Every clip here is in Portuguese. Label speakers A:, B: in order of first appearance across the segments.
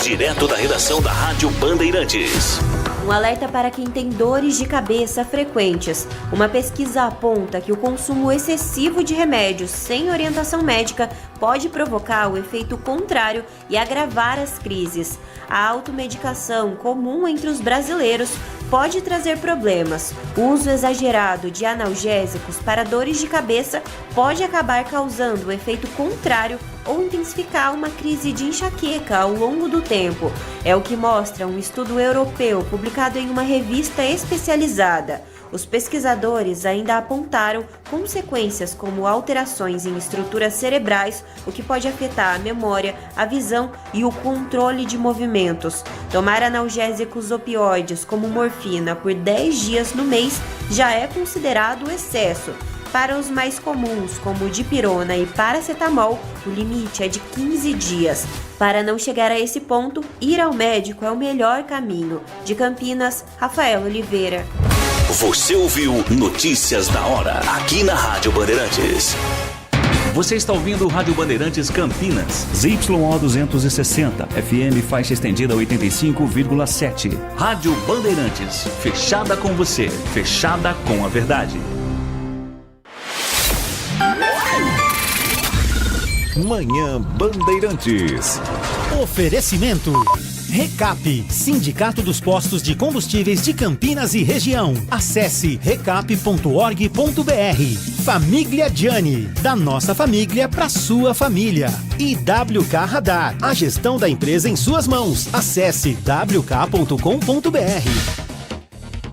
A: direto da redação da Rádio Bandeirantes.
B: Um alerta para quem tem dores de cabeça frequentes. Uma pesquisa aponta que o consumo excessivo de remédios sem orientação médica pode provocar o efeito contrário e agravar as crises. A automedicação comum entre os brasileiros pode trazer problemas. O uso exagerado de analgésicos para dores de cabeça pode acabar causando o efeito contrário ou intensificar uma crise de enxaqueca ao longo do tempo. É o que mostra um estudo europeu publicado em uma revista especializada. Os pesquisadores ainda apontaram consequências como alterações em estruturas cerebrais, o que pode afetar a memória, a visão e o controle de movimentos. Tomar analgésicos opioides como morfina por 10 dias no mês já é considerado excesso. Para os mais comuns, como dipirona e paracetamol, o limite é de 15 dias. Para não chegar a esse ponto, ir ao médico é o melhor caminho. De Campinas, Rafael Oliveira.
A: Você ouviu Notícias da Hora, aqui na Rádio Bandeirantes.
C: Você está ouvindo o Rádio Bandeirantes Campinas. ZYO 260, FM faixa estendida 85,7. Rádio Bandeirantes, fechada com você, fechada com a verdade.
D: Manhã Bandeirantes.
E: Oferecimento Recap, Sindicato dos Postos de Combustíveis de Campinas e Região. Acesse recap.org.br. Família Gianni, da nossa família para sua família. E WK Radar, a gestão da empresa em suas mãos. Acesse wk.com.br.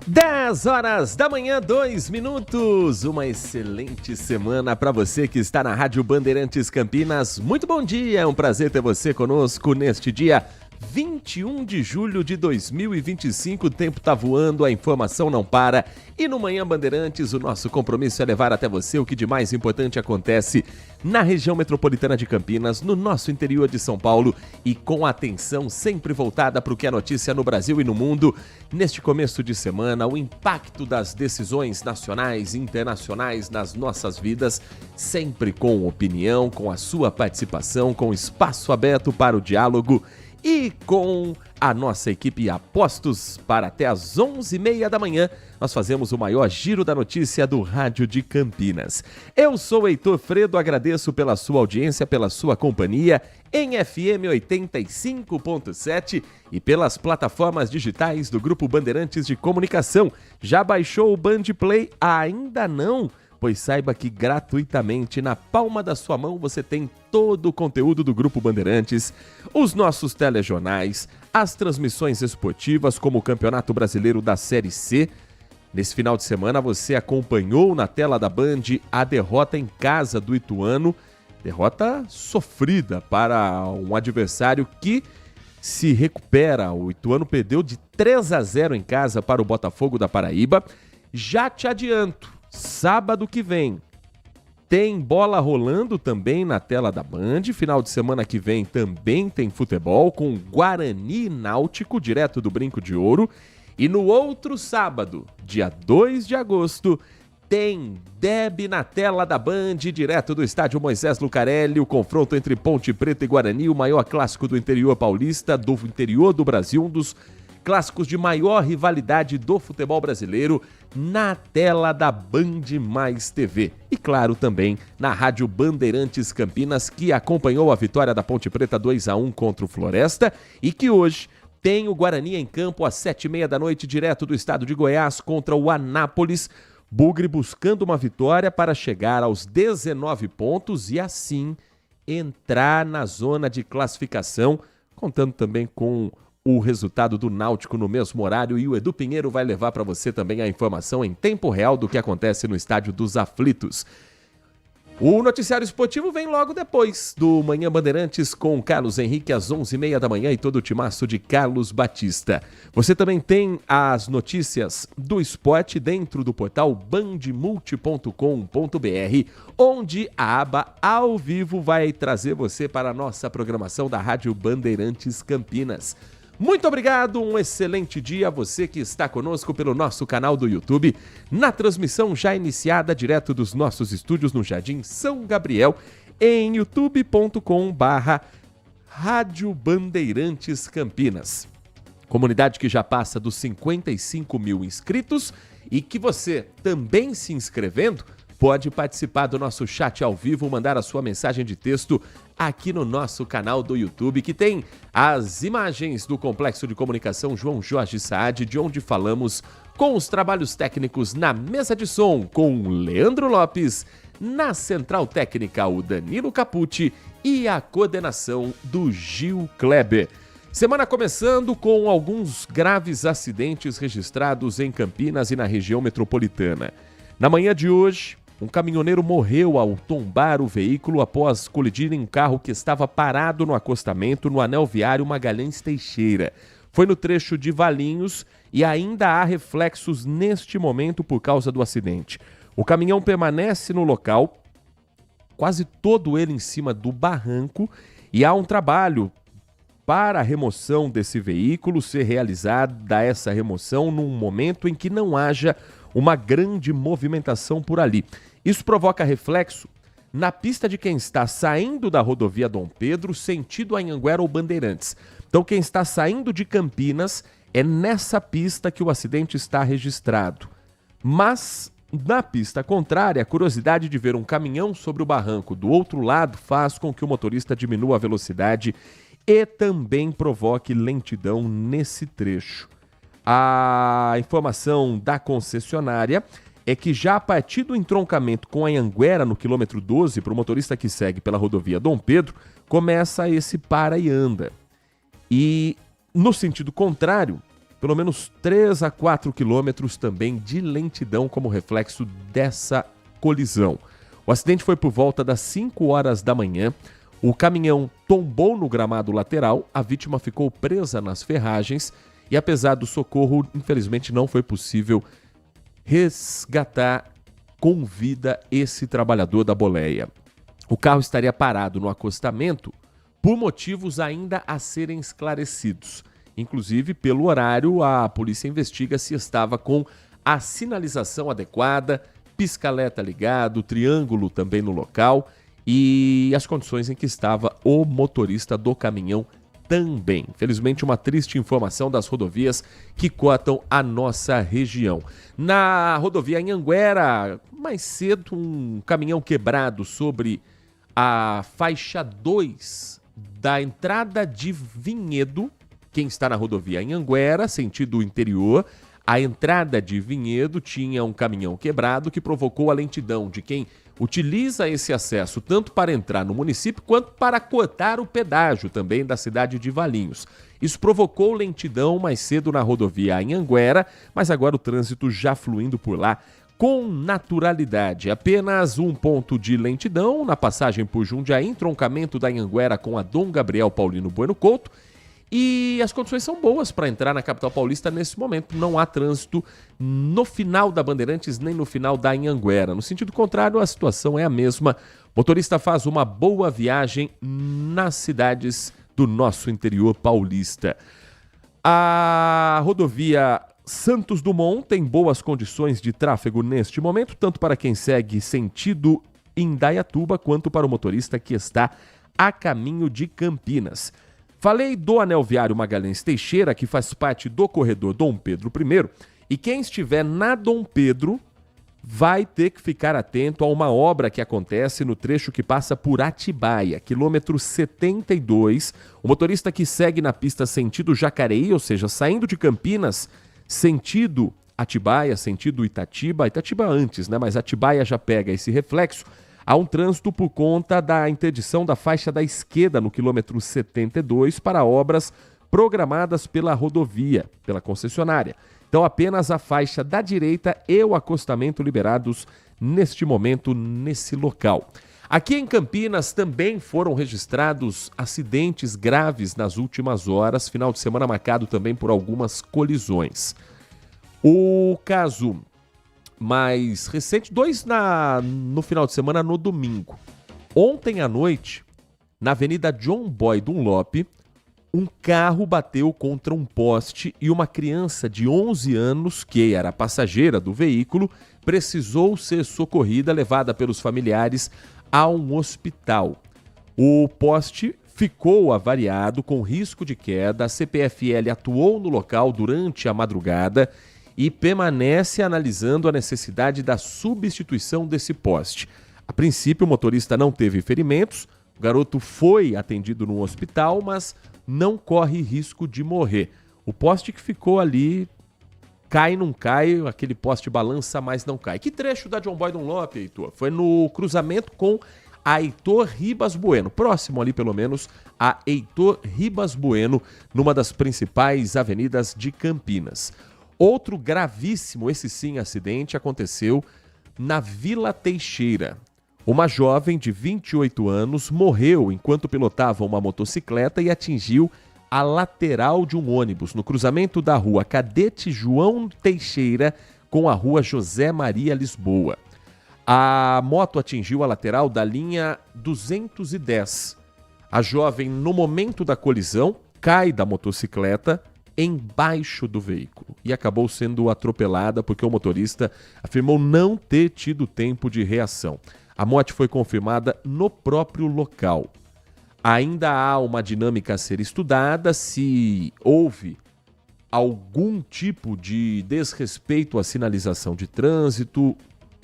F: 10 horas da manhã, 2 minutos. Uma excelente semana para você que está na Rádio Bandeirantes Campinas. Muito bom dia, é um prazer ter você conosco neste dia 21 de julho de 2025, o tempo tá voando, a informação não para e no Manhã Bandeirantes o nosso compromisso é levar até você o que de mais importante acontece na região metropolitana de Campinas, no nosso interior de São Paulo e com atenção sempre voltada para o que é notícia no Brasil e no mundo. Neste começo de semana, o impacto das decisões nacionais e internacionais nas nossas vidas, sempre com opinião, com a sua participação, com espaço aberto para o diálogo. E com a nossa equipe a postos para até às 11h30 da manhã, nós fazemos o maior giro da notícia do Rádio de Campinas. Eu sou Heitor Fredo, agradeço pela sua audiência, pela sua companhia em FM 85.7 e pelas plataformas digitais do Grupo Bandeirantes de Comunicação. Já baixou o Band Play? Ainda não? Pois saiba que gratuitamente, na palma da sua mão, você tem todo o conteúdo do Grupo Bandeirantes, os nossos telejornais, as transmissões esportivas como o Campeonato Brasileiro da Série C. Nesse final de semana você acompanhou na tela da Band a derrota em casa do Ituano, derrota sofrida para um adversário que se recupera. O Ituano perdeu de 3-0 em casa para o Botafogo da Paraíba. Já te adianto, sábado que vem tem bola rolando também na tela da Band. Final de semana que vem também tem futebol com Guarani e Náutico, direto do Brinco de Ouro. E no outro sábado, dia 2 de agosto, tem derby na tela da Band, direto do estádio Moisés Lucarelli, o confronto entre Ponte Preta e Guarani, o maior clássico do interior paulista, do interior do Brasil, um dos clássicos de maior rivalidade do futebol brasileiro, na tela da Band Mais TV. E claro, também na Rádio Bandeirantes Campinas, que acompanhou a vitória da Ponte Preta 2-1 contra o Floresta e que hoje tem o Guarani em campo às 7h30 da noite, direto do estado de Goiás, contra o Anápolis. Bugre buscando uma vitória para chegar aos 19 pontos e assim entrar na zona de classificação, contando também com o resultado do Náutico no mesmo horário, e o Edu Pinheiro vai levar para você também a informação em tempo real do que acontece no Estádio dos Aflitos. O noticiário esportivo vem logo depois do Manhã Bandeirantes com Carlos Henrique às 11h30 da manhã e todo o timaço de Carlos Batista. Você também tem as notícias do esporte dentro do portal bandmulti.com.br, onde a aba ao vivo vai trazer você para a nossa programação da Rádio Bandeirantes Campinas. Muito obrigado, um excelente dia a você que está conosco pelo nosso canal do YouTube, na transmissão já iniciada direto dos nossos estúdios no Jardim São Gabriel, em youtube.com/Rádio Rádio Bandeirantes Campinas. Comunidade que já passa dos 55 mil inscritos e que você, também se inscrevendo, pode participar do nosso chat ao vivo, mandar a sua mensagem de texto aqui no nosso canal do YouTube, que tem as imagens do Complexo de Comunicação João Jorge Saad, de onde falamos com os trabalhos técnicos na mesa de som com o Leandro Lopes, na central técnica o Danilo Capucci e a coordenação do Gil Kleber. Semana começando com alguns graves acidentes registrados em Campinas e na região metropolitana. Na manhã de hoje, um caminhoneiro morreu ao tombar o veículo após colidir em um carro que estava parado no acostamento no anel viário Magalhães Teixeira. Foi no trecho de Valinhos e ainda há reflexos neste momento por causa do acidente. O caminhão permanece no local, quase todo ele em cima do barranco, e há um trabalho para a remoção desse veículo, ser realizada essa remoção num momento em que não haja uma grande movimentação por ali. Isso provoca reflexo na pista de quem está saindo da rodovia Dom Pedro, sentido Anhanguera ou Bandeirantes. Então, quem está saindo de Campinas, é nessa pista que o acidente está registrado. Mas, na pista contrária, a curiosidade de ver um caminhão sobre o barranco do outro lado faz com que o motorista diminua a velocidade e também provoque lentidão nesse trecho. A informação da concessionária é que já a partir do entroncamento com a Anhanguera, no quilômetro 12, para o motorista que segue pela rodovia Dom Pedro, começa esse para e anda. E no sentido contrário, pelo menos 3 a 4 quilômetros também de lentidão como reflexo dessa colisão. O acidente foi por volta das 5 horas da manhã. O caminhão tombou no gramado lateral, a vítima ficou presa nas ferragens e, apesar do socorro, infelizmente não foi possível resgatar com vida esse trabalhador da boleia. O carro estaria parado no acostamento por motivos ainda a serem esclarecidos. Inclusive, pelo horário, a polícia investiga se estava com a sinalização adequada, pisca-alerta ligado, triângulo também no local e as condições em que estava o motorista do caminhão também. Felizmente, uma triste informação das rodovias que cortam a nossa região. Na rodovia Anhanguera, mais cedo, um caminhão quebrado sobre a faixa 2 da entrada de Vinhedo. Quem está na rodovia Anhanguera, sentido interior, a entrada de Vinhedo tinha um caminhão quebrado que provocou a lentidão de quem utiliza esse acesso tanto para entrar no município quanto para cortar o pedágio também da cidade de Valinhos. Isso provocou lentidão mais cedo na rodovia Anhanguera, mas agora o trânsito já fluindo por lá com naturalidade. Apenas um ponto de lentidão na passagem por Jundiaí, entroncamento da Anhanguera com a Dom Gabriel Paulino Bueno Couto. E as condições são boas para entrar na capital paulista nesse momento. Não há trânsito no final da Bandeirantes nem no final da Anhanguera. No sentido contrário, a situação é a mesma. O motorista faz uma boa viagem nas cidades do nosso interior paulista. A rodovia Santos Dumont tem boas condições de tráfego neste momento, tanto para quem segue sentido Indaiatuba quanto para o motorista que está a caminho de Campinas. Falei do anel viário Magalhães Teixeira, que faz parte do corredor Dom Pedro I, e quem estiver na Dom Pedro vai ter que ficar atento a uma obra que acontece no trecho que passa por Atibaia, quilômetro 72. O motorista que segue na pista sentido Jacareí, ou seja, saindo de Campinas, sentido Atibaia, sentido Itatiba antes, né? Mas Atibaia já pega esse reflexo. Há um trânsito por conta da interdição da faixa da esquerda no quilômetro 72 para obras programadas pela rodovia, pela concessionária. Então apenas a faixa da direita e o acostamento liberados neste momento, nesse local. Aqui em Campinas também foram registrados acidentes graves nas últimas horas, final de semana marcado também por algumas colisões. O caso mais recente, 2 no final de semana, no domingo. Ontem à noite, na Avenida John Boy Dunlop, um carro bateu contra um poste e uma criança de 11 anos, que era passageira do veículo, precisou ser socorrida, levada pelos familiares a um hospital. O poste ficou avariado com risco de queda. A CPFL atuou no local durante a madrugada e permanece analisando a necessidade da substituição desse poste. A princípio, o motorista não teve ferimentos, o garoto foi atendido no hospital, mas não corre risco de morrer. O poste que ficou ali, cai, não cai, aquele poste balança, mas não cai. Que trecho da John Boy Dunlop, Heitor? Foi no cruzamento com a Heitor Ribas Bueno, próximo ali pelo menos a Heitor Ribas Bueno, numa das principais avenidas de Campinas. Outro gravíssimo, esse sim, acidente aconteceu na Vila Teixeira. Uma jovem de 28 anos morreu enquanto pilotava uma motocicleta e atingiu a lateral de um ônibus no cruzamento da rua Cadete João Teixeira com a rua José Maria Lisboa. A moto atingiu a lateral da linha 210. A jovem, no momento da colisão, cai da motocicleta embaixo do veículo e acabou sendo atropelada porque o motorista afirmou não ter tido tempo de reação. A morte foi confirmada no próprio local. Ainda há uma dinâmica a ser estudada se houve algum tipo de desrespeito à sinalização de trânsito,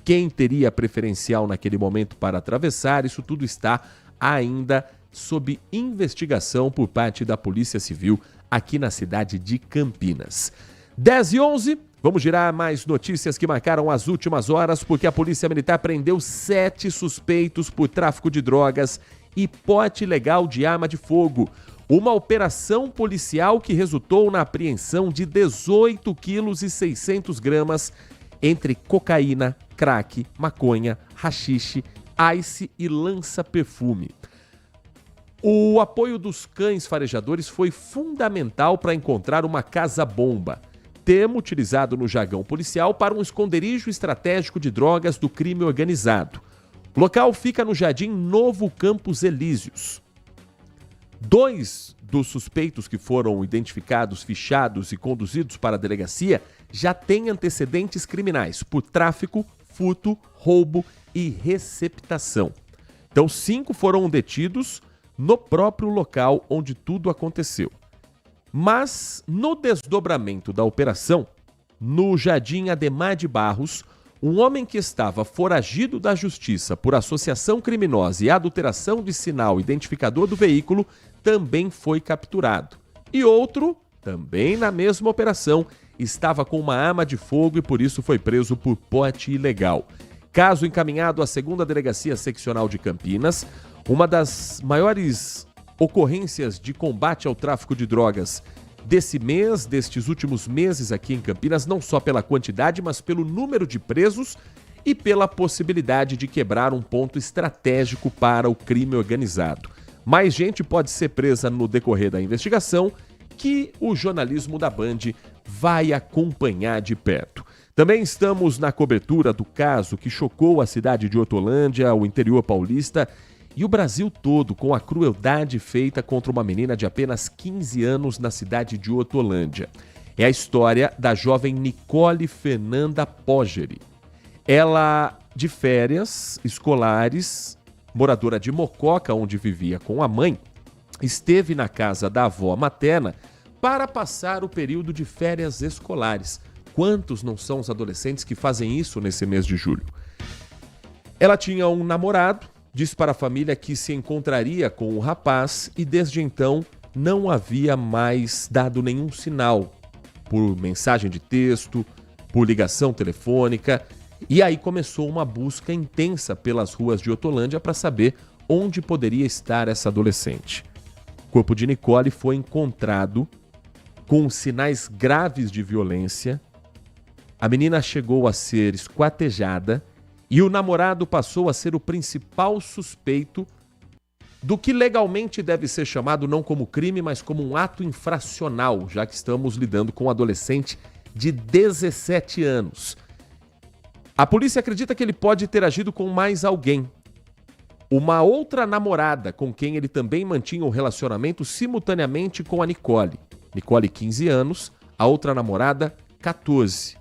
F: quem teria preferencial naquele momento para atravessar. Isso tudo está ainda sob investigação por parte da Polícia Civil aqui na cidade de Campinas. 10h11, vamos girar mais notícias que marcaram as últimas horas, porque a Polícia Militar prendeu 7 suspeitos por tráfico de drogas e porte ilegal de arma de fogo. Uma operação policial que resultou na apreensão de 18 quilos e 600 gramas entre cocaína, crack, maconha, haxixe, ice e lança-perfume. O apoio dos cães farejadores foi fundamental para encontrar uma casa-bomba, termo utilizado no jargão policial para um esconderijo estratégico de drogas do crime organizado. O local fica no Jardim Novo Campos Elíseos. 2 dos suspeitos que foram identificados, fichados e conduzidos para a delegacia já têm antecedentes criminais por tráfico, furto, roubo e receptação. Então, 5 foram detidos no próprio local onde tudo aconteceu. Mas, no desdobramento da operação, no Jardim Ademar de Barros, um homem que estava foragido da justiça por associação criminosa e adulteração de sinal identificador do veículo também foi capturado. E outro, também na mesma operação, estava com uma arma de fogo e por isso foi preso por porte ilegal. Caso encaminhado à 2ª Delegacia Seccional de Campinas, uma das maiores ocorrências de combate ao tráfico de drogas destes últimos meses aqui em Campinas, não só pela quantidade, mas pelo número de presos e pela possibilidade de quebrar um ponto estratégico para o crime organizado. Mais gente pode ser presa no decorrer da investigação, que o jornalismo da Band vai acompanhar de perto. Também estamos na cobertura do caso que chocou a cidade de Hortolândia, o interior paulista, e o Brasil todo, com a crueldade feita contra uma menina de apenas 15 anos na cidade de Hortolândia. É a história da jovem Nicole Fernanda Pogeri. Ela, de férias escolares, moradora de Mococa, onde vivia com a mãe, esteve na casa da avó materna para passar o período de férias escolares. Quantos não são os adolescentes que fazem isso nesse mês de julho? Ela tinha um namorado, disse para a família que se encontraria com o rapaz e desde então não havia mais dado nenhum sinal por mensagem de texto, por ligação telefônica, e aí começou uma busca intensa pelas ruas de Hortolândia para saber onde poderia estar essa adolescente. O corpo de Nicole foi encontrado com sinais graves de violência. A menina chegou a ser esquartejada e o namorado passou a ser o principal suspeito do que legalmente deve ser chamado não como crime, mas como um ato infracional, já que estamos lidando com um adolescente de 17 anos. A polícia acredita que ele pode ter agido com mais alguém. Uma outra namorada com quem ele também mantinha um relacionamento simultaneamente com a Nicole. Nicole, 15 anos, a outra namorada, 14.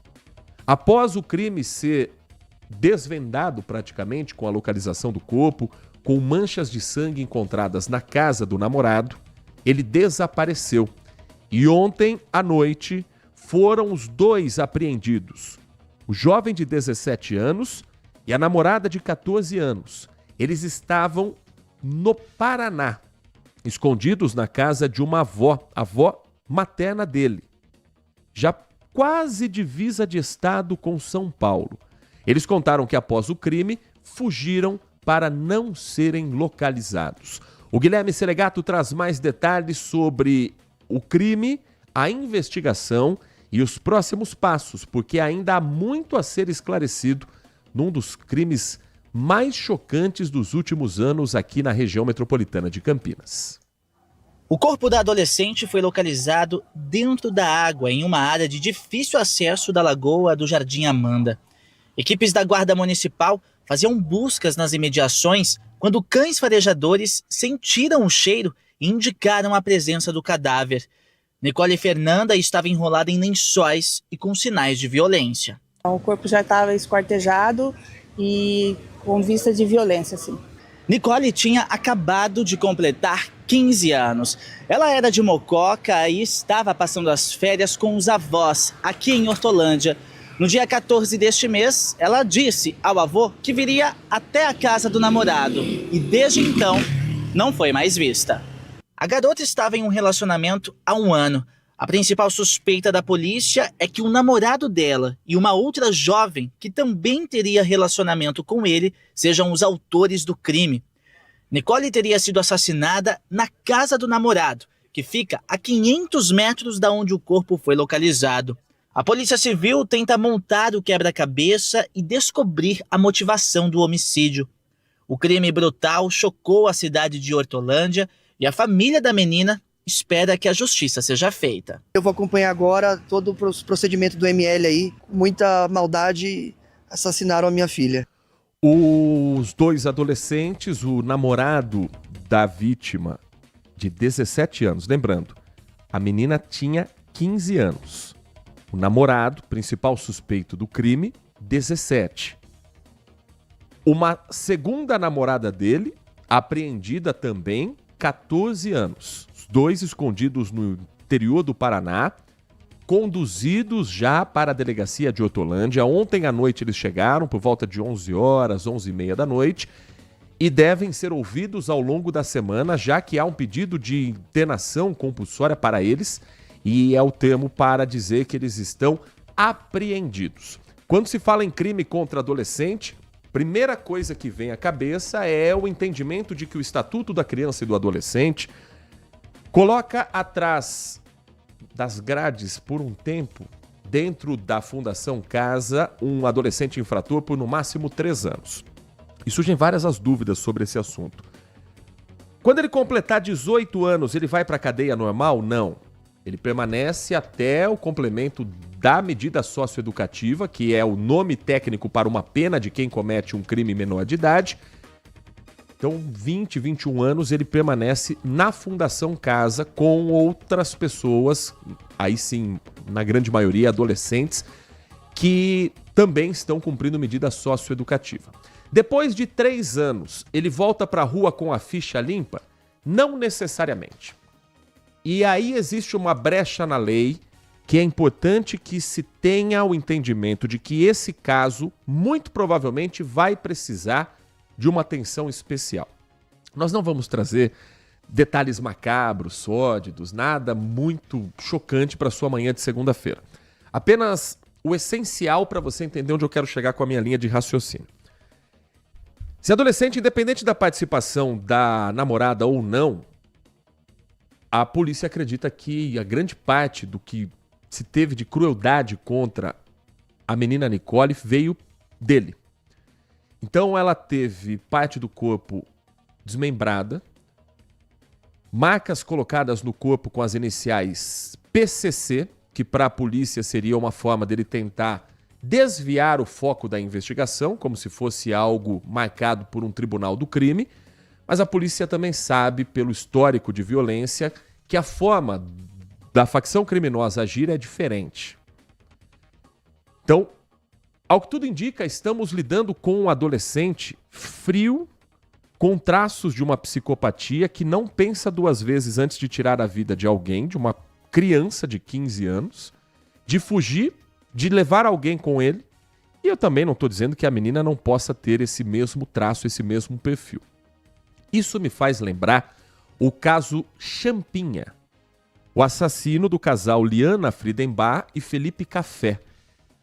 F: Após o crime ser desvendado praticamente com a localização do corpo, com manchas de sangue encontradas na casa do namorado, ele desapareceu. E ontem à noite foram os dois apreendidos. O jovem de 17 anos e a namorada de 14 anos. Eles estavam no Paraná, escondidos na casa de uma avó materna dele, já quase divisa de estado com São Paulo. Eles contaram que após o crime, fugiram para não serem localizados. O Guilherme Selegato traz mais detalhes sobre o crime, a investigação e os próximos passos, porque ainda há muito a ser esclarecido num dos crimes mais chocantes dos últimos anos aqui na região metropolitana de Campinas.
G: O corpo da adolescente foi localizado dentro da água, em uma área de difícil acesso da Lagoa do Jardim Amanda. Equipes da Guarda Municipal faziam buscas nas imediações quando cães farejadores sentiram o cheiro e indicaram a presença do cadáver. Nicole Fernanda estava enrolada em lençóis e com sinais de violência.
H: O corpo já estava esquartejado e com vista de violência, sim.
G: Nicole tinha acabado de completar 15 anos. Ela era de Mococa e estava passando as férias com os avós aqui em Hortolândia. No dia 14 deste mês, ela disse ao avô que viria até a casa do namorado e desde então não foi mais vista. A garota estava em um relacionamento há 1 ano. A principal suspeita da polícia é que o namorado dela e uma outra jovem que também teria relacionamento com ele sejam os autores do crime. Nicole teria sido assassinada na casa do namorado, que fica a 500 metros da onde o corpo foi localizado. A Polícia Civil tenta montar o quebra-cabeça e descobrir a motivação do homicídio. O crime brutal chocou a cidade de Hortolândia e a família da menina espera que a justiça seja feita.
I: Eu vou acompanhar agora todo o procedimento do ML aí. Com muita maldade, assassinaram a minha filha.
F: Os dois adolescentes, o namorado da vítima de 17 anos, lembrando, a menina tinha 15 anos. O namorado, principal suspeito do crime, 17. Uma segunda namorada dele, apreendida também, 14 anos. Os dois escondidos no interior do Paraná, conduzidos já para a delegacia de Hortolândia. Ontem à noite eles chegaram, por volta de 11 horas, 11h30 da noite, e devem ser ouvidos ao longo da semana, já que há um pedido de internação compulsória para eles, e é o termo para dizer que eles estão apreendidos. Quando se fala em crime contra adolescente, primeira coisa que vem à cabeça é o entendimento de que o Estatuto da Criança e do Adolescente coloca atrás das grades por um tempo, dentro da Fundação Casa, um adolescente infrator por no máximo 3 anos. E surgem várias as dúvidas sobre esse assunto. Quando ele completar 18 anos, ele vai para a cadeia normal? Não. Ele permanece até o complemento da medida socioeducativa, que é o nome técnico para uma pena de quem comete um crime menor de idade. Então, 20, 21 anos, ele permanece na Fundação Casa com outras pessoas, aí sim, na grande maioria, adolescentes, que também estão cumprindo medida socioeducativa. Depois de 3 anos, ele volta para a rua com a ficha limpa? Não necessariamente. E aí existe uma brecha na lei que é importante que se tenha o entendimento de que esse caso, muito provavelmente, vai precisar de uma atenção especial. Nós não vamos trazer detalhes macabros, sórdidos, nada muito chocante para sua manhã de segunda-feira. Apenas o essencial para você entender onde eu quero chegar com a minha linha de raciocínio. Se adolescente, independente da participação da namorada ou não, a polícia acredita que a grande parte do que se teve de crueldade contra a menina Nicole veio dele. Então ela teve parte do corpo desmembrada, marcas colocadas no corpo com as iniciais PCC, que para a polícia seria uma forma dele tentar desviar o foco da investigação, como se fosse algo marcado por um tribunal do crime, mas a polícia também sabe, pelo histórico de violência, que a forma da facção criminosa agir é diferente. Então, ao que tudo indica, estamos lidando com um adolescente frio, com traços de uma psicopatia que não pensa duas vezes antes de tirar a vida de alguém, de uma criança de 15 anos, de fugir, de levar alguém com ele. E eu também não estou dizendo que a menina não possa ter esse mesmo traço, esse mesmo perfil. Isso me faz lembrar o caso Champinha, o assassino do casal Liana Friedenbach e Felipe Café.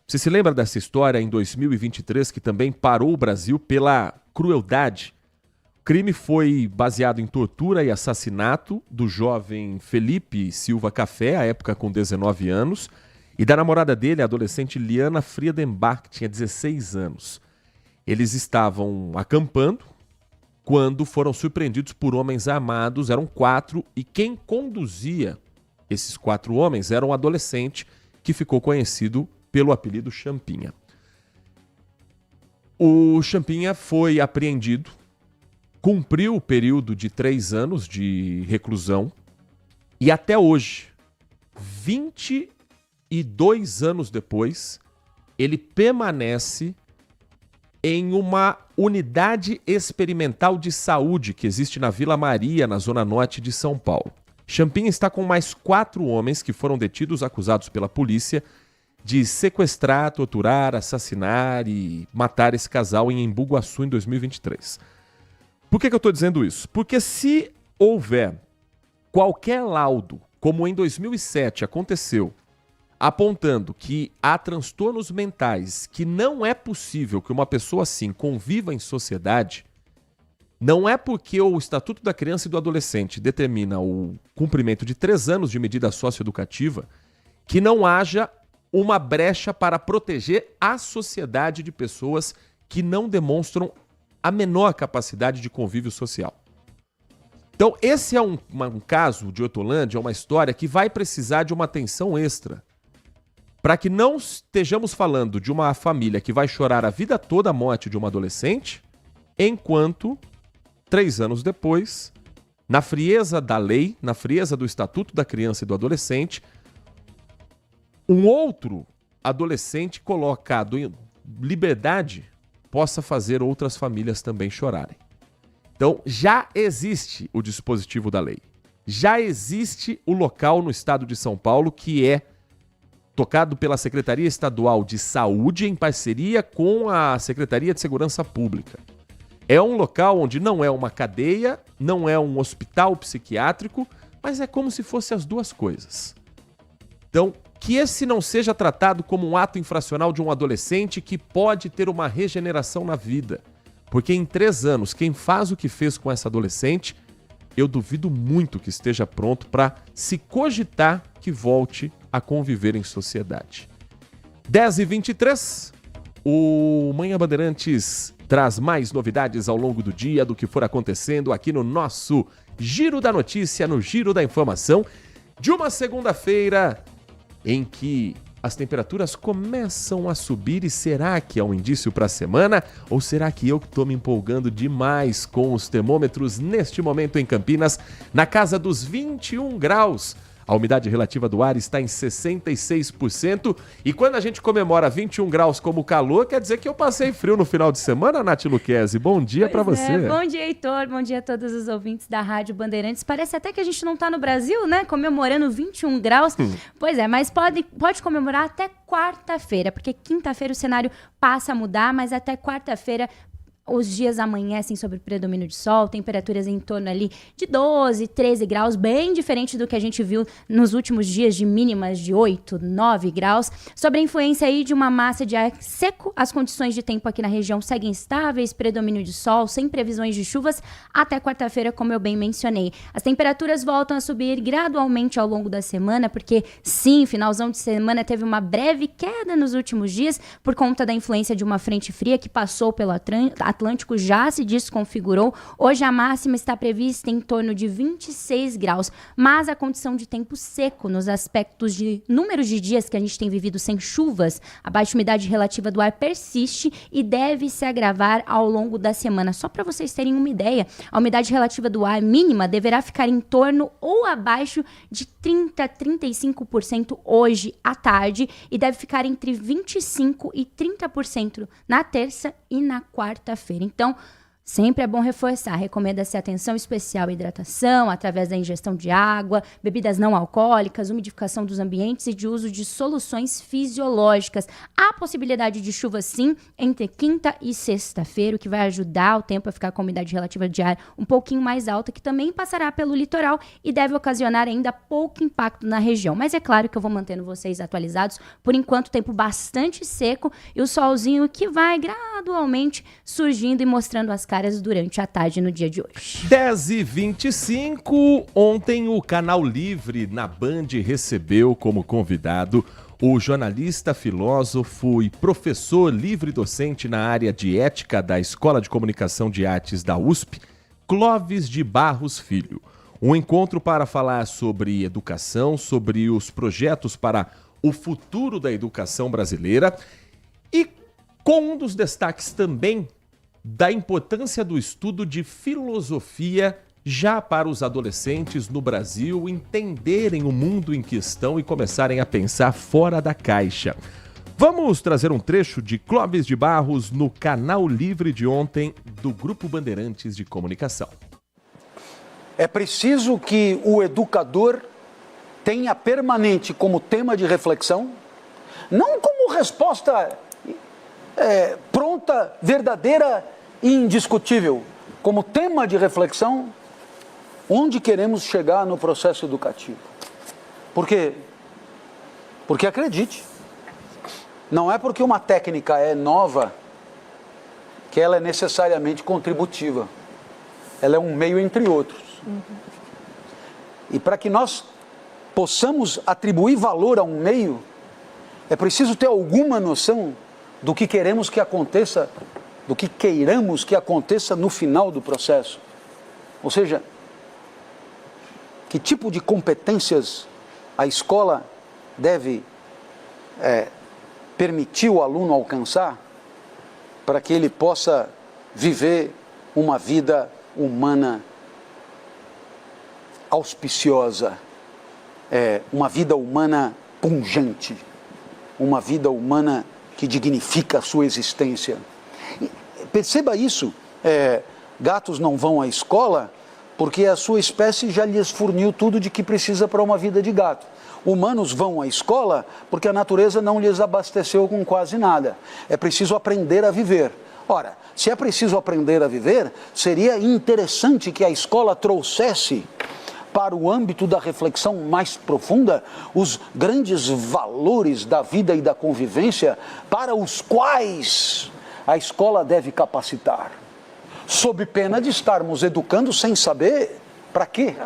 F: Você se lembra dessa história em 2023 que também parou o Brasil pela crueldade? O crime foi baseado em tortura e assassinato do jovem Felipe Silva Café, à época com 19 anos, e da namorada dele, a adolescente Liana Friedenbach, que tinha 16 anos. Eles estavam acampando quando foram surpreendidos por homens armados, eram 4, e quem conduzia esses 4 homens era um adolescente que ficou conhecido pelo apelido Champinha. O Champinha foi apreendido, cumpriu o período de 3 anos de reclusão e até hoje, 22 anos depois, ele permanece em uma unidade experimental de saúde que existe na Vila Maria, na zona norte de São Paulo. Champinha está com mais 4 homens que foram detidos acusados pela polícia de sequestrar, torturar, assassinar e matar esse casal em Embu Guaçu em 2023. Por que eu estou dizendo isso? Porque se houver qualquer laudo, como em 2007 aconteceu, apontando que há transtornos mentais, que não é possível que uma pessoa assim conviva em sociedade, não é porque o Estatuto da Criança e do Adolescente determina o cumprimento de 3 anos de medida socioeducativa que não haja uma brecha para proteger a sociedade de pessoas que não demonstram a menor capacidade de convívio social. Então, esse é um caso de Hortolândia, uma história que vai precisar de uma atenção extra, para que não estejamos falando de uma família que vai chorar a vida toda a morte de uma adolescente, enquanto, 3 anos depois, na frieza da lei, na frieza do Estatuto da Criança e do Adolescente, um outro adolescente colocado em liberdade possa fazer outras famílias também chorarem. Então, já existe o dispositivo da lei. Já existe o local no estado de São Paulo que é tocado pela Secretaria Estadual de Saúde em parceria com a Secretaria de Segurança Pública. É um local onde não é uma cadeia, não é um hospital psiquiátrico, mas é como se fosse as duas coisas. Então, que esse não seja tratado como um ato infracional de um adolescente que pode ter uma regeneração na vida. Porque em 3 anos, quem faz o que fez com essa adolescente, eu duvido muito que esteja pronto para se cogitar que volte a conviver em sociedade. 10h23, o Manhã Bandeirantes traz mais novidades ao longo do dia do que for acontecendo aqui no nosso Giro da Notícia, no Giro da Informação, de uma segunda-feira em que as temperaturas começam a subir. E será que é um indício para a semana? Ou será que eu estou me empolgando demais com os termômetros neste momento em Campinas, na casa dos 21 graus? A umidade relativa do ar está em 66%. E quando a gente comemora 21 graus como calor, quer dizer que eu passei frio no final de semana, Nath Luquezzi. Bom dia para você.
J: Bom dia, Heitor. Bom dia a todos os ouvintes da Rádio Bandeirantes. Parece até que a gente não está no Brasil, né? Comemorando 21 graus. Pois é, mas pode comemorar até quarta-feira, porque quinta-feira o cenário passa a mudar, mas até quarta-feira os dias amanhecem sob predomínio de sol, temperaturas em torno ali de 12, 13 graus, bem diferente do que a gente viu nos últimos dias de mínimas de 8, 9 graus. Sobre a influência aí de uma massa de ar seco, as condições de tempo aqui na região seguem estáveis, predomínio de sol, sem previsões de chuvas até quarta-feira, como eu bem mencionei. As temperaturas voltam a subir gradualmente ao longo da semana, porque sim, finalzão de semana teve uma breve queda nos últimos dias por conta da influência de uma frente fria que passou pelo Atlântico, já se desconfigurou. Hoje a máxima está prevista em torno de 26 graus, mas a condição de tempo seco nos aspectos de números de dias que a gente tem vivido sem chuvas, a baixa umidade relativa do ar persiste e deve se agravar ao longo da semana. Só para vocês terem uma ideia, a umidade relativa do ar mínima deverá ficar em torno ou abaixo de 30% a 35% hoje à tarde e deve ficar entre 25% e 30% na terça e na quarta-feira. Então, Sempre é bom reforçar, recomenda-se atenção especial à hidratação, através da ingestão de água, bebidas não alcoólicas, umidificação dos ambientes e de uso de soluções fisiológicas. Há possibilidade de chuva sim, entre quinta e sexta-feira, o que vai ajudar o tempo a ficar com a umidade relativa de ar um pouquinho mais alta, que também passará pelo litoral e deve ocasionar ainda pouco impacto na região. Mas é claro que eu vou mantendo vocês atualizados, por enquanto tempo bastante seco e o solzinho que vai gradualmente surgindo e mostrando as caras durante a tarde no dia de hoje.
F: 10h25, ontem o Canal Livre na Band recebeu como convidado o jornalista, filósofo e professor livre-docente na área de ética da Escola de Comunicação de Artes da USP, Clóvis de Barros Filho. Um encontro para falar sobre educação, sobre os projetos para o futuro da educação brasileira e com um dos destaques também da importância do estudo de filosofia já para os adolescentes no Brasil entenderem o mundo em que estão e começarem a pensar fora da caixa. Vamos trazer um trecho de Clóvis de Barros no Canal Livre de ontem do Grupo Bandeirantes de Comunicação.
K: É preciso que o educador tenha permanente como tema de reflexão, não como resposta pronta, verdadeira e indiscutível, como tema de reflexão, onde queremos chegar no processo educativo. Por quê? Porque acredite, não é porque uma técnica é nova que ela é necessariamente contributiva. Ela é um meio entre outros. E para que nós possamos atribuir valor a um meio, é preciso ter alguma noção do que queremos que aconteça, do que queiramos que aconteça no final do processo. Ou seja, que tipo de competências a escola deve permitir o aluno alcançar para que ele possa viver uma vida humana auspiciosa, uma vida humana pungente, uma vida humana que dignifica a sua existência. Perceba isso, gatos não vão à escola porque a sua espécie já lhes forniu tudo de que precisa para uma vida de gato. Humanos vão à escola porque a natureza não lhes abasteceu com quase nada. É preciso aprender a viver. Ora, se é preciso aprender a viver, seria interessante que a escola trouxesse para o âmbito da reflexão mais profunda os grandes valores da vida e da convivência para os quais a escola deve capacitar, sob pena de estarmos educando sem saber para quê.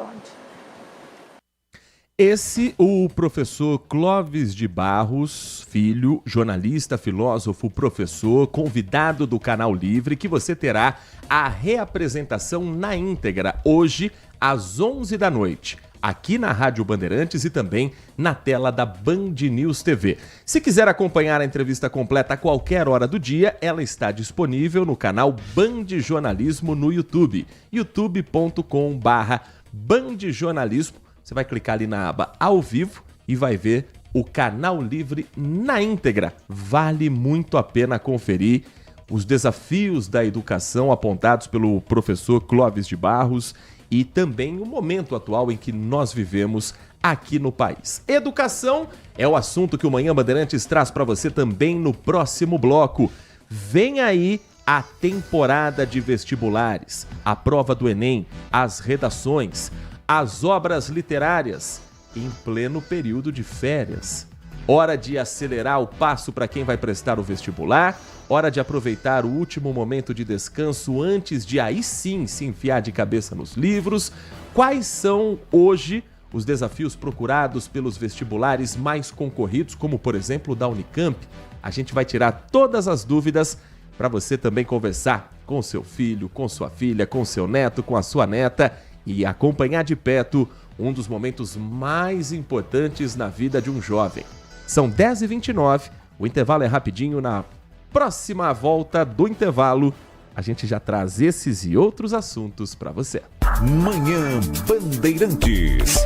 F: Esse, o professor Clóvis de Barros Filho, jornalista, filósofo, professor, convidado do Canal Livre, que você terá a reapresentação na íntegra hoje às 11 da noite. Aqui na Rádio Bandeirantes e também na tela da Band News TV. Se quiser acompanhar a entrevista completa a qualquer hora do dia, ela está disponível no canal Band Jornalismo no YouTube, youtube.com/bandjornalismo. Você vai clicar ali na aba ao vivo e vai ver o Canal Livre na íntegra. Vale muito a pena conferir os desafios da educação apontados pelo professor Clóvis de Barros e também o momento atual em que nós vivemos aqui no país. Educação é o assunto que o Manhã Bandeirantes traz para você também no próximo bloco. Vem aí a temporada de vestibulares, a prova do Enem, as redações, as obras literárias, em pleno período de férias. Hora de acelerar o passo para quem vai prestar o vestibular, hora de aproveitar o último momento de descanso antes de aí sim se enfiar de cabeça nos livros. Quais são hoje os desafios procurados pelos vestibulares mais concorridos, como por exemplo o da Unicamp? A gente vai tirar todas as dúvidas para você também conversar com seu filho, com sua filha, com seu neto, com a sua neta e acompanhar de perto um dos momentos mais importantes na vida de um jovem. São 10h29, o intervalo é rapidinho. Na próxima volta do intervalo, a gente já traz esses e outros assuntos para você.
D: Manhã Bandeirantes.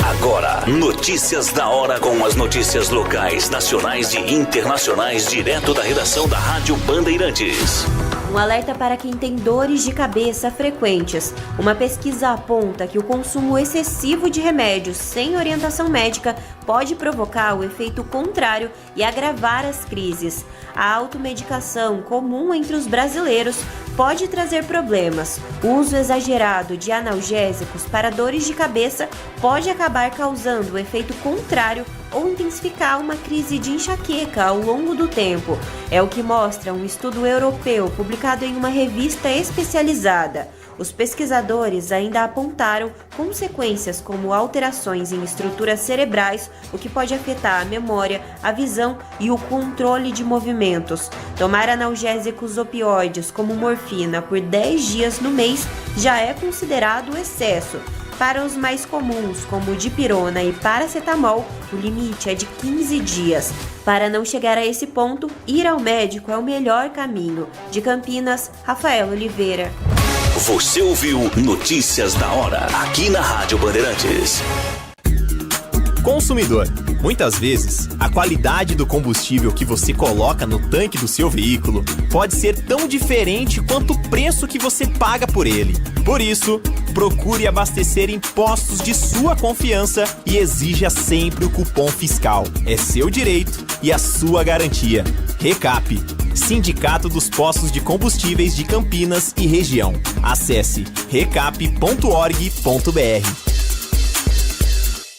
A: Agora, notícias da hora com as notícias locais, nacionais e internacionais, direto da redação da Rádio Bandeirantes.
B: Um alerta para quem tem dores de cabeça frequentes. Uma pesquisa aponta que o consumo excessivo de remédios sem orientação médica pode provocar o efeito contrário e agravar as crises. A automedicação comum entre os brasileiros pode trazer problemas. O uso exagerado de analgésicos para dores de cabeça pode acabar causando o efeito contrário ou intensificar uma crise de enxaqueca ao longo do tempo. É o que mostra um estudo europeu publicado em uma revista especializada. Os pesquisadores ainda apontaram consequências como alterações em estruturas cerebrais, o que pode afetar a memória, a visão e o controle de movimentos. Tomar analgésicos opioides como morfina por 10 dias no mês já é considerado excesso. Para os mais comuns, como dipirona e paracetamol, o limite é de 15 dias. Para não chegar a esse ponto, ir ao médico é o melhor caminho. De Campinas, Rafael Oliveira.
A: Você ouviu Notícias da Hora, aqui na Rádio Bandeirantes.
L: Consumidor, muitas vezes, a qualidade do combustível que você coloca no tanque do seu veículo pode ser tão diferente quanto o preço que você paga por ele. Por isso, procure abastecer em postos de sua confiança e exija sempre o cupom fiscal. É seu direito e a sua garantia. Recap, Sindicato dos Postos de Combustíveis de Campinas e Região. Acesse recap.org.br.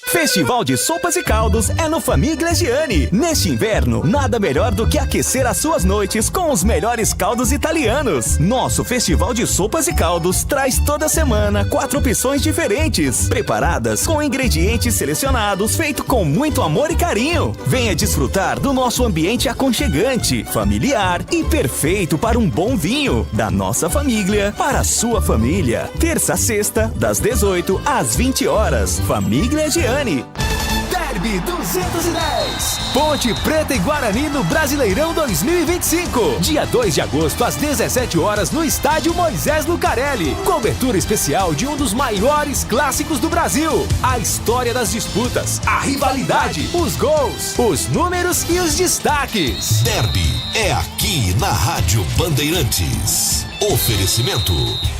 M: Festival de Sopas e Caldos é no Famiglia Giani. Neste inverno, nada melhor do que aquecer as suas noites com os melhores caldos italianos. Nosso Festival de Sopas e Caldos traz toda semana 4 opções diferentes, preparadas com ingredientes selecionados, feito com muito amor e carinho. Venha desfrutar do nosso ambiente aconchegante, familiar e perfeito para um bom vinho. Da nossa família para a sua família. Terça a sexta, das 18 às 20 horas. Famiglia Giani.
E: Derby 210. Ponte Preta e Guarani no Brasileirão 2025. Dia 2 de agosto, às 17 horas, no estádio Moisés Lucarelli. Cobertura especial de um dos maiores clássicos do Brasil. A história das disputas, a rivalidade, os gols, os números e os destaques.
D: Derby é aqui na Rádio Bandeirantes. Oferecimento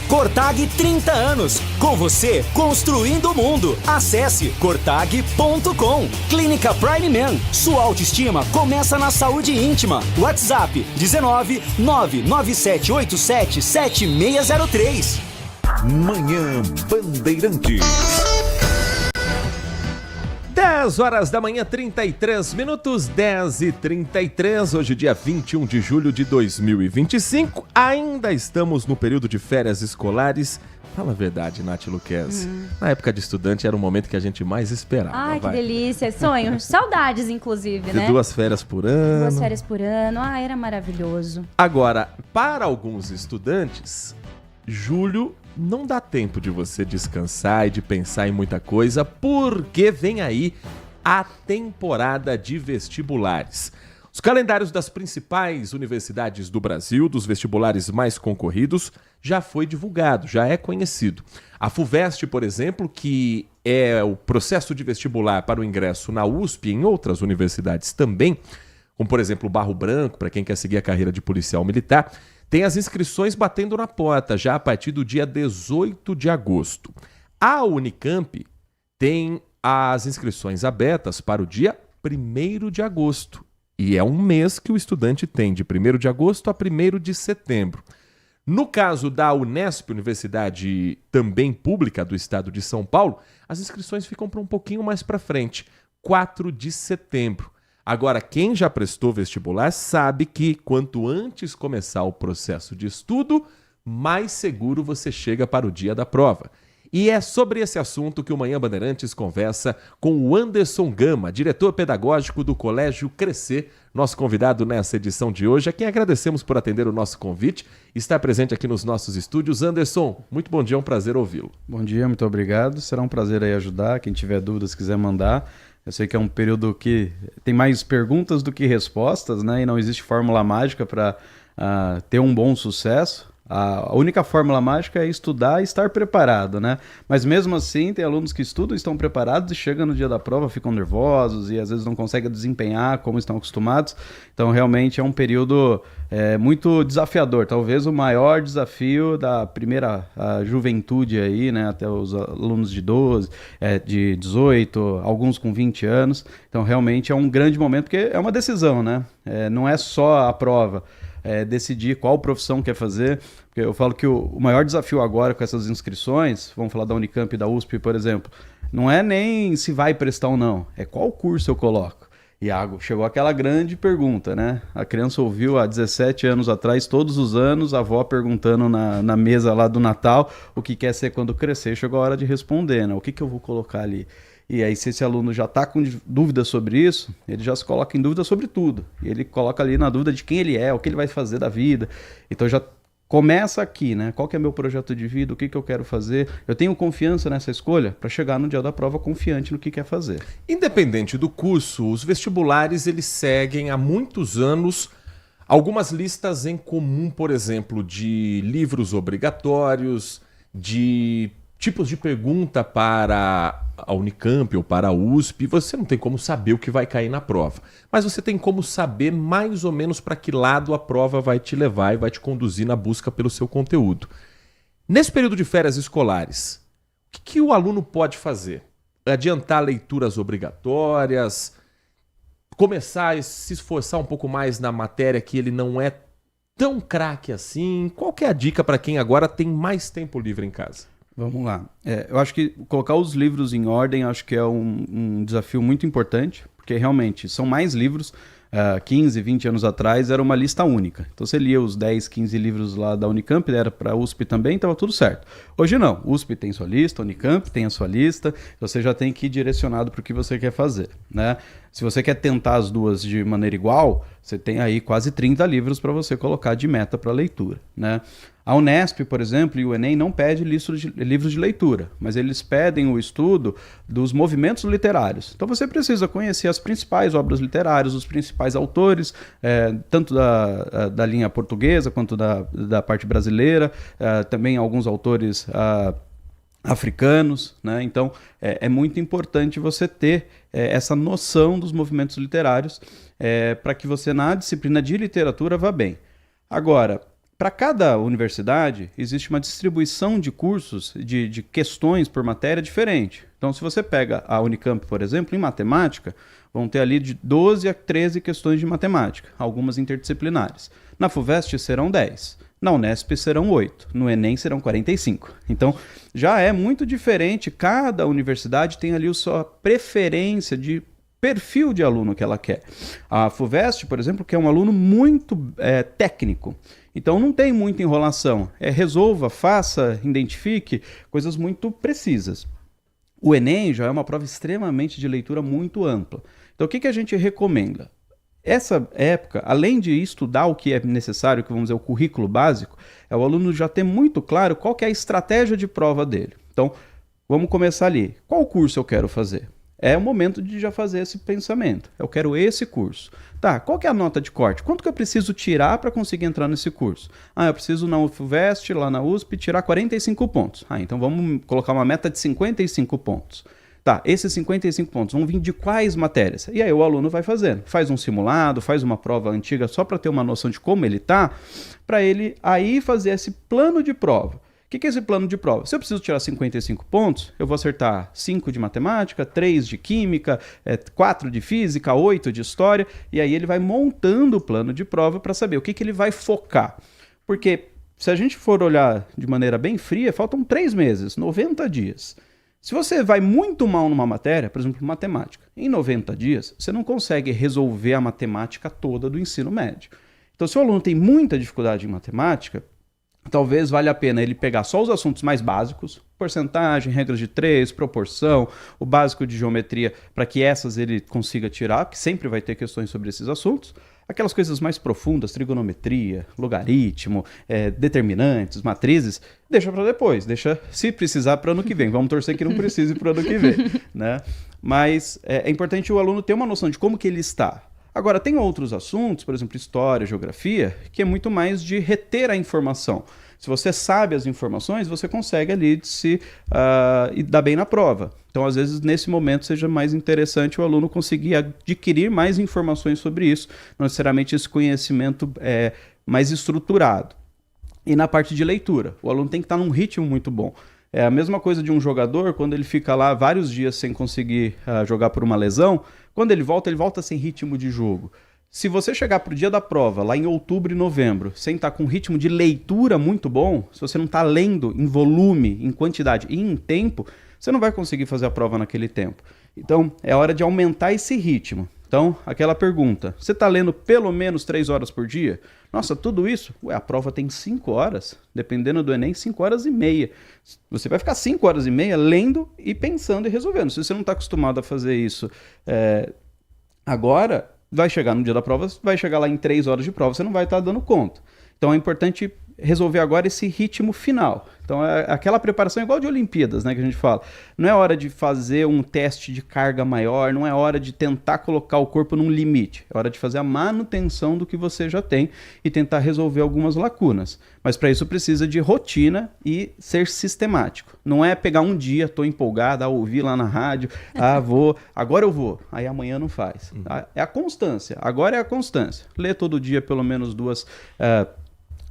E: Cortag 30 anos, com você construindo o mundo. Acesse cortag.com. Clínica Prime Man, sua autoestima começa na saúde íntima. WhatsApp 19 99787 7603.
D: Manhã Bandeirantes.
F: 10 horas da manhã, 33 minutos, 10h33, hoje dia 21 de julho de 2025, ainda estamos no período de férias escolares. Fala a verdade, Nath Luquez, na época de estudante era o momento que a gente mais esperava.
J: Ai, que delícia, sonho, saudades inclusive, né?
F: 2 férias por ano.
J: 2 férias por ano, era maravilhoso.
F: Agora, para alguns estudantes, julho não dá tempo de você descansar e de pensar em muita coisa, porque vem aí a temporada de vestibulares. Os calendários das principais universidades do Brasil, dos vestibulares mais concorridos, já foi divulgado, já é conhecido. A FUVEST, por exemplo, que é o processo de vestibular para o ingresso na USP e em outras universidades também, como por exemplo o Barro Branco, para quem quer seguir a carreira de policial militar, tem as inscrições batendo na porta já a partir do dia 18 de agosto. A Unicamp tem as inscrições abertas para o dia 1º de agosto. E é um mês que o estudante tem, de 1º de agosto a 1º de setembro. No caso da Unesp, universidade também pública do estado de São Paulo, as inscrições ficam para um pouquinho mais para frente, 4 de setembro. Agora, quem já prestou vestibular sabe que quanto antes começar o processo de estudo, mais seguro você chega para o dia da prova. E é sobre esse assunto que o Manhã Bandeirantes conversa com o Anderson Gama, diretor pedagógico do Colégio Crescer, nosso convidado nessa edição de hoje, a quem agradecemos por atender o nosso convite e estar presente aqui nos nossos estúdios. Anderson, muito bom dia, é um prazer ouvi-lo.
N: Bom dia, muito obrigado. Será um prazer aí ajudar. Quem tiver dúvidas, quiser mandar. Eu sei que é um período que tem mais perguntas do que respostas, né? E não existe fórmula mágica para ter um bom sucesso. A única fórmula mágica é estudar e estar preparado, né? Mas mesmo assim, tem alunos que estudam, estão preparados e chegam no dia da prova, ficam nervosos e às vezes não conseguem desempenhar como estão acostumados. Então, realmente é um período muito desafiador. Talvez o maior desafio da primeira juventude aí, né? Até os alunos de 12, de 18, alguns com 20 anos. Então, realmente é um grande momento, porque é uma decisão, né? Não é só a prova. Decidir qual profissão quer fazer, porque eu falo que o maior desafio agora com essas inscrições, vamos falar da Unicamp e da USP, por exemplo, não é nem se vai prestar ou não, é qual curso eu coloco. Iago, chegou aquela grande pergunta, né? A criança ouviu há 17 anos atrás, todos os anos, a avó perguntando na mesa lá do Natal o que quer ser quando crescer. Chegou a hora de responder, né? O que eu vou colocar ali? E aí, se esse aluno já está com dúvida sobre isso, ele já se coloca em dúvida sobre tudo. E ele coloca ali na dúvida de quem ele é, o que ele vai fazer da vida. Então já começa aqui, né? Qual que é meu projeto de vida, o que eu quero fazer? Eu tenho confiança nessa escolha para chegar no dia da prova confiante no que quer fazer.
F: Independente do curso, os vestibulares eles seguem há muitos anos algumas listas em comum, por exemplo, de livros obrigatórios, de tipos de pergunta para a Unicamp ou para a USP. Você não tem como saber o que vai cair na prova, mas você tem como saber mais ou menos para que lado a prova vai te levar e vai te conduzir na busca pelo seu conteúdo. Nesse período de férias escolares, o que o aluno pode fazer? Adiantar leituras obrigatórias, começar a se esforçar um pouco mais na matéria que ele não é tão craque assim? Qual que é a dica para quem agora tem mais tempo livre em casa?
N: Vamos lá. Eu acho que colocar os livros em ordem acho que é um desafio muito importante, porque realmente são mais livros. 15, 20 anos atrás era uma lista única. Então você lia os 10, 15 livros lá da Unicamp, era para a USP também, estava tudo certo. Hoje não. USP tem sua lista, Unicamp tem a sua lista, você já tem que ir direcionado para o que você quer fazer, né? Se você quer tentar as duas de maneira igual, você tem aí quase 30 livros para você colocar de meta para leitura, né? A Unesp, por exemplo, e o Enem não pede livros de leitura, mas eles pedem o estudo dos movimentos literários. Então você precisa conhecer as principais obras literárias, os principais autores, tanto da linha portuguesa quanto da parte brasileira, também alguns autores africanos, né? Então é muito importante você ter essa noção dos movimentos literários para que você na disciplina de literatura vá bem. Agora, para cada universidade, existe uma distribuição de cursos, de questões por matéria diferente. Então, se você pega a Unicamp, por exemplo, em matemática, vão ter ali de 12 a 13 questões de matemática, algumas interdisciplinares. Na FUVEST serão 10, na Unesp serão 8, no Enem serão 45. Então, já é muito diferente, cada universidade tem ali a sua preferência de perfil de aluno que ela quer. A FUVEST, por exemplo, que é um aluno muito técnico. Então não tem muita enrolação. Resolva, faça, identifique coisas muito precisas. O Enem já é uma prova extremamente de leitura muito ampla. Então o que a gente recomenda? Essa época, além de estudar o que é necessário, que vamos dizer o currículo básico, é o aluno já ter muito claro qual que é a estratégia de prova dele. Então vamos começar ali. Qual curso eu quero fazer? É o momento de já fazer esse pensamento. Eu quero esse curso. Tá, qual que é a nota de corte? Quanto que eu preciso tirar para conseguir entrar nesse curso? Eu preciso na UFVEST, lá na USP, tirar 45 pontos. Então vamos colocar uma meta de 55 pontos. Tá, esses 55 pontos vão vir de quais matérias? E aí o aluno vai fazendo. Faz um simulado, faz uma prova antiga só para ter uma noção de como ele tá, para ele aí fazer esse plano de prova. O que é esse plano de prova? Se eu preciso tirar 55 pontos, eu vou acertar 5 de matemática, 3 de química, 4 de física, 8 de história, e aí ele vai montando o plano de prova para saber o que ele vai focar. Porque se a gente for olhar de maneira bem fria, faltam 3 meses, 90 dias. Se você vai muito mal numa matéria, por exemplo, matemática, em 90 dias, você não consegue resolver a matemática toda do ensino médio. Então, se o aluno tem muita dificuldade em matemática, talvez valha a pena ele pegar só os assuntos mais básicos, porcentagem, regras de 3, proporção, o básico de geometria, para que essas ele consiga tirar, que sempre vai ter questões sobre esses assuntos. Aquelas coisas mais profundas, trigonometria, logaritmo, determinantes, matrizes, deixa para depois, deixa se precisar para o ano que vem. Vamos torcer que não precise para o ano que vem, né? Mas é importante o aluno ter uma noção de como que ele está. Agora, tem outros assuntos, por exemplo, história, geografia, que é muito mais de reter a informação. Se você sabe as informações, você consegue ali se dar bem na prova. Então, às vezes, nesse momento, seja mais interessante o aluno conseguir adquirir mais informações sobre isso, não necessariamente esse conhecimento mais estruturado. E na parte de leitura, o aluno tem que estar num ritmo muito bom. É a mesma coisa de um jogador, quando ele fica lá vários dias sem conseguir jogar por uma lesão, quando ele volta sem ritmo de jogo. Se você chegar para o dia da prova, lá em outubro e novembro, sem estar com um ritmo de leitura muito bom, se você não está lendo em volume, em quantidade e em tempo, você não vai conseguir fazer a prova naquele tempo. Então, é hora de aumentar esse ritmo. Então, aquela pergunta, você está lendo pelo menos 3 horas por dia? Nossa, tudo isso? A prova tem 5 horas, dependendo do Enem, 5 horas e meia. Você vai ficar 5 horas e meia lendo e pensando e resolvendo. Se você não está acostumado a fazer isso agora, vai chegar no dia da prova, vai chegar lá em 3 horas de prova, você não vai estar dando conta. Então é importante resolver agora esse ritmo final. Então aquela preparação igual de Olimpíadas, né, que a gente fala. Não é hora de fazer um teste de carga maior, não é hora de tentar colocar o corpo num limite. É hora de fazer a manutenção do que você já tem e tentar resolver algumas lacunas. Mas para isso precisa de rotina e ser sistemático. Não é pegar um dia, tô empolgado, ouvir lá na rádio, agora eu vou, aí amanhã não faz. É a constância, agora é a constância. Ler todo dia pelo menos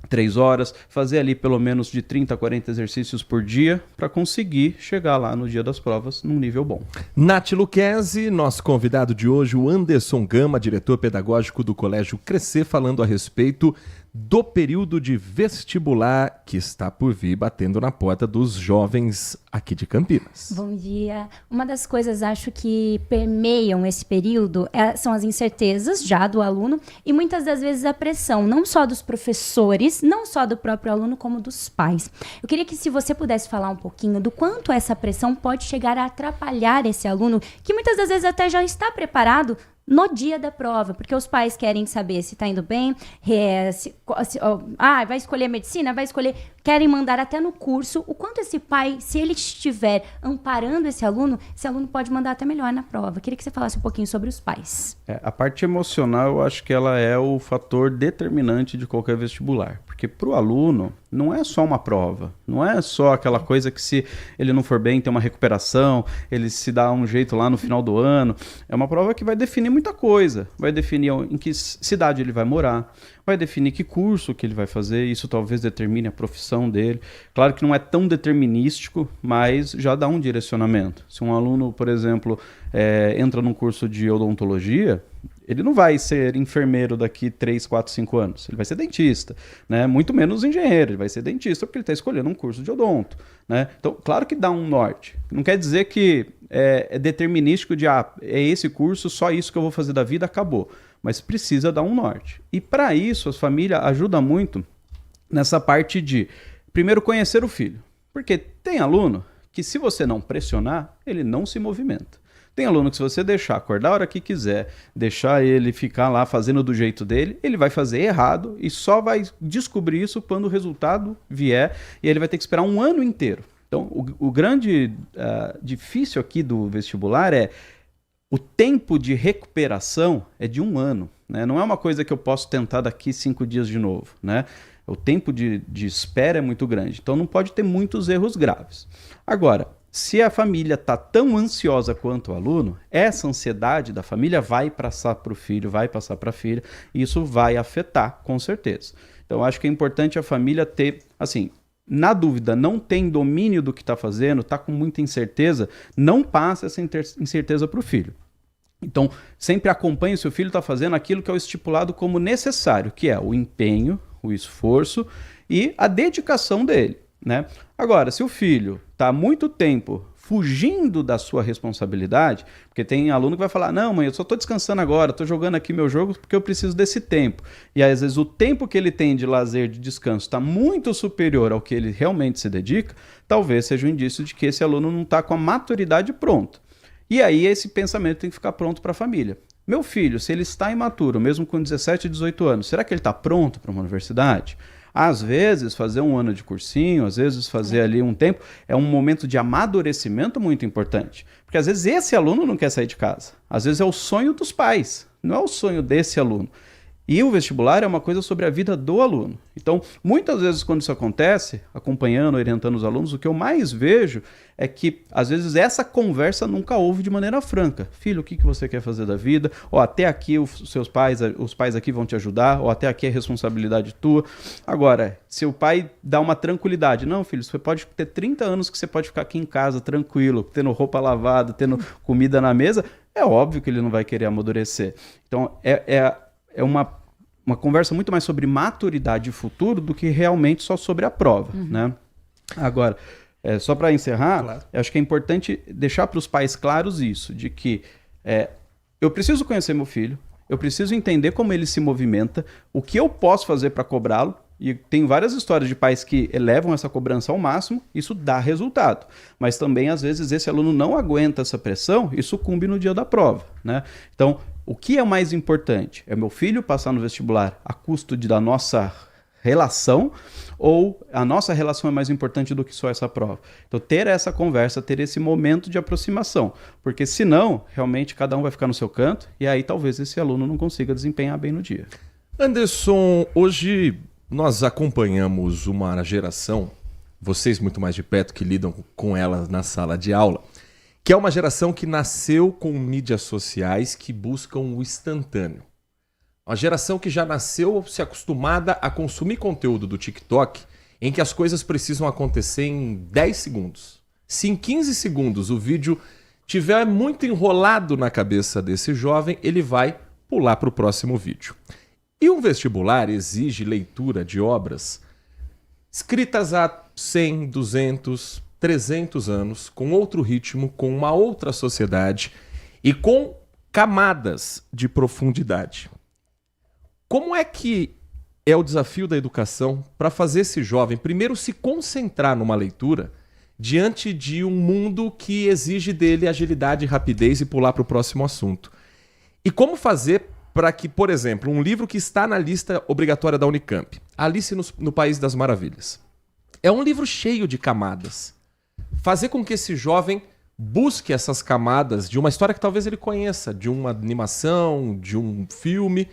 N: 3 horas, fazer ali pelo menos de 30 a 40 exercícios por dia para conseguir chegar lá no dia das provas num nível bom.
F: Nath Luquezzi, nosso convidado de hoje, o Anderson Gama, diretor pedagógico do Colégio Crescer, falando a respeito do período de vestibular que está por vir, batendo na porta dos jovens aqui de Campinas.
J: Bom dia. Uma das coisas, acho que permeiam esse período são as incertezas já do aluno e muitas das vezes a pressão, não só dos professores, não só do próprio aluno, como dos pais. Eu queria que se você pudesse falar um pouquinho do quanto essa pressão pode chegar a atrapalhar esse aluno, que muitas das vezes até já está preparado no dia da prova, porque os pais querem saber se está indo bem, vai escolher medicina, querem mandar até no curso, o quanto esse pai, se ele estiver amparando esse aluno pode mandar até melhor na prova. Queria que você falasse um pouquinho sobre os pais.
N: A parte emocional, eu acho que ela é o fator determinante de qualquer vestibular, porque para o aluno não é só uma prova, não é só aquela coisa que se ele não for bem tem uma recuperação, ele se dá um jeito lá no final do ano. É uma prova que vai definir muita coisa, vai definir em que cidade ele vai morar, vai definir que curso que ele vai fazer, isso talvez determine a profissão dele. Claro que não é tão determinístico, mas já dá um direcionamento. Se um aluno, por exemplo, entra num curso de odontologia, ele não vai ser enfermeiro daqui 3, 4, 5 anos. Ele vai ser dentista, né? Muito menos engenheiro. Ele vai ser dentista porque ele está escolhendo um curso de odonto, né? Então, claro que dá um norte. Não quer dizer que é determinístico de é esse curso, só isso que eu vou fazer da vida, acabou. Mas precisa dar um norte. E para isso, a família ajuda muito nessa parte de, primeiro, conhecer o filho. Porque tem aluno que, se você não pressionar, ele não se movimenta. Tem aluno que, se você deixar acordar a hora que quiser, deixar ele ficar lá fazendo do jeito dele, ele vai fazer errado e só vai descobrir isso quando o resultado vier e ele vai ter que esperar um ano inteiro. Então, o grande difícil aqui do vestibular é o tempo de recuperação é de 1 ano, né? Não é uma coisa que eu posso tentar daqui 5 dias de novo, né? O tempo de espera é muito grande, então não pode ter muitos erros graves. Agora, se a família está tão ansiosa quanto o aluno, essa ansiedade da família vai passar para o filho, vai passar para a filha, e isso vai afetar, com certeza. Então, acho que é importante a família ter, assim, na dúvida, não tem domínio do que está fazendo, está com muita incerteza, não passa essa incerteza para o filho. Então, sempre acompanhe o seu filho está fazendo aquilo que é o estipulado como necessário, que é o empenho, o esforço e a dedicação dele, né? Agora, se o filho está há muito tempo fugindo da sua responsabilidade, porque tem aluno que vai falar, não, mãe, eu só estou descansando agora, estou jogando aqui meu jogo porque eu preciso desse tempo. E às vezes o tempo que ele tem de lazer, de descanso, está muito superior ao que ele realmente se dedica, talvez seja um indício de que esse aluno não está com a maturidade pronta. E aí esse pensamento tem que ficar pronto para a família. Meu filho, se ele está imaturo, mesmo com 17, 18 anos, será que ele está pronto para uma universidade? Às vezes, fazer 1 ano de cursinho, às vezes fazer ali um tempo, é um momento de amadurecimento muito importante. Porque às vezes esse aluno não quer sair de casa. Às vezes é o sonho dos pais, não é o sonho desse aluno. E o vestibular é uma coisa sobre a vida do aluno. Então, muitas vezes quando isso acontece, acompanhando, orientando os alunos, o que eu mais vejo é que, às vezes, essa conversa nunca houve de maneira franca. Filho, o que você quer fazer da vida? Ou até aqui os pais aqui vão te ajudar, ou até aqui é responsabilidade tua. Agora, se o pai dá uma tranquilidade, não, filho, você pode ter 30 anos que você pode ficar aqui em casa tranquilo, tendo roupa lavada, tendo comida na mesa, é óbvio que ele não vai querer amadurecer. Então, é uma conversa muito mais sobre maturidade e futuro do que realmente só sobre a prova, né? Agora, só para encerrar, claro, eu acho que é importante deixar para os pais claros isso, de que eu preciso conhecer meu filho, eu preciso entender como ele se movimenta, o que eu posso fazer para cobrá-lo, e tem várias histórias de pais que elevam essa cobrança ao máximo, isso dá resultado. Mas também, às vezes, esse aluno não aguenta essa pressão e sucumbe no dia da prova, né? Então, o que é mais importante? É meu filho passar no vestibular a custo da nossa relação, ou a nossa relação é mais importante do que só essa prova? Então, ter essa conversa, ter esse momento de aproximação, porque senão, realmente, cada um vai ficar no seu canto, e aí talvez esse aluno não consiga desempenhar bem no dia.
F: Anderson, hoje nós acompanhamos uma geração, vocês muito mais de perto que lidam com ela na sala de aula, que é uma geração que nasceu com mídias sociais que buscam o instantâneo. Uma geração que já nasceu se acostumada a consumir conteúdo do TikTok em que as coisas precisam acontecer em 10 segundos. Se em 15 segundos o vídeo tiver muito enrolado na cabeça desse jovem, ele vai pular para o próximo vídeo. E um vestibular exige leitura de obras escritas há 100, 200, 300 anos, com outro ritmo, com uma outra sociedade e com camadas de profundidade. Como é que é o desafio da educação para fazer esse jovem, primeiro, se concentrar numa leitura diante de um mundo que exige dele agilidade, rapidez e pular para o próximo assunto? E como fazer para que, por exemplo, um livro que está na lista obrigatória da Unicamp, Alice no País das Maravilhas, é um livro cheio de camadas. Fazer com que esse jovem busque essas camadas de uma história que talvez ele conheça, de uma animação, de um filme,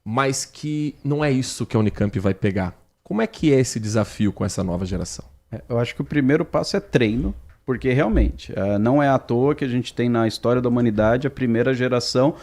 F: mas que não é isso que a Unicamp vai pegar. Como é que é esse desafio com essa nova geração?
N: Eu acho que o primeiro passo é treino, porque realmente não é à toa que a gente tem na história da humanidade a primeira geração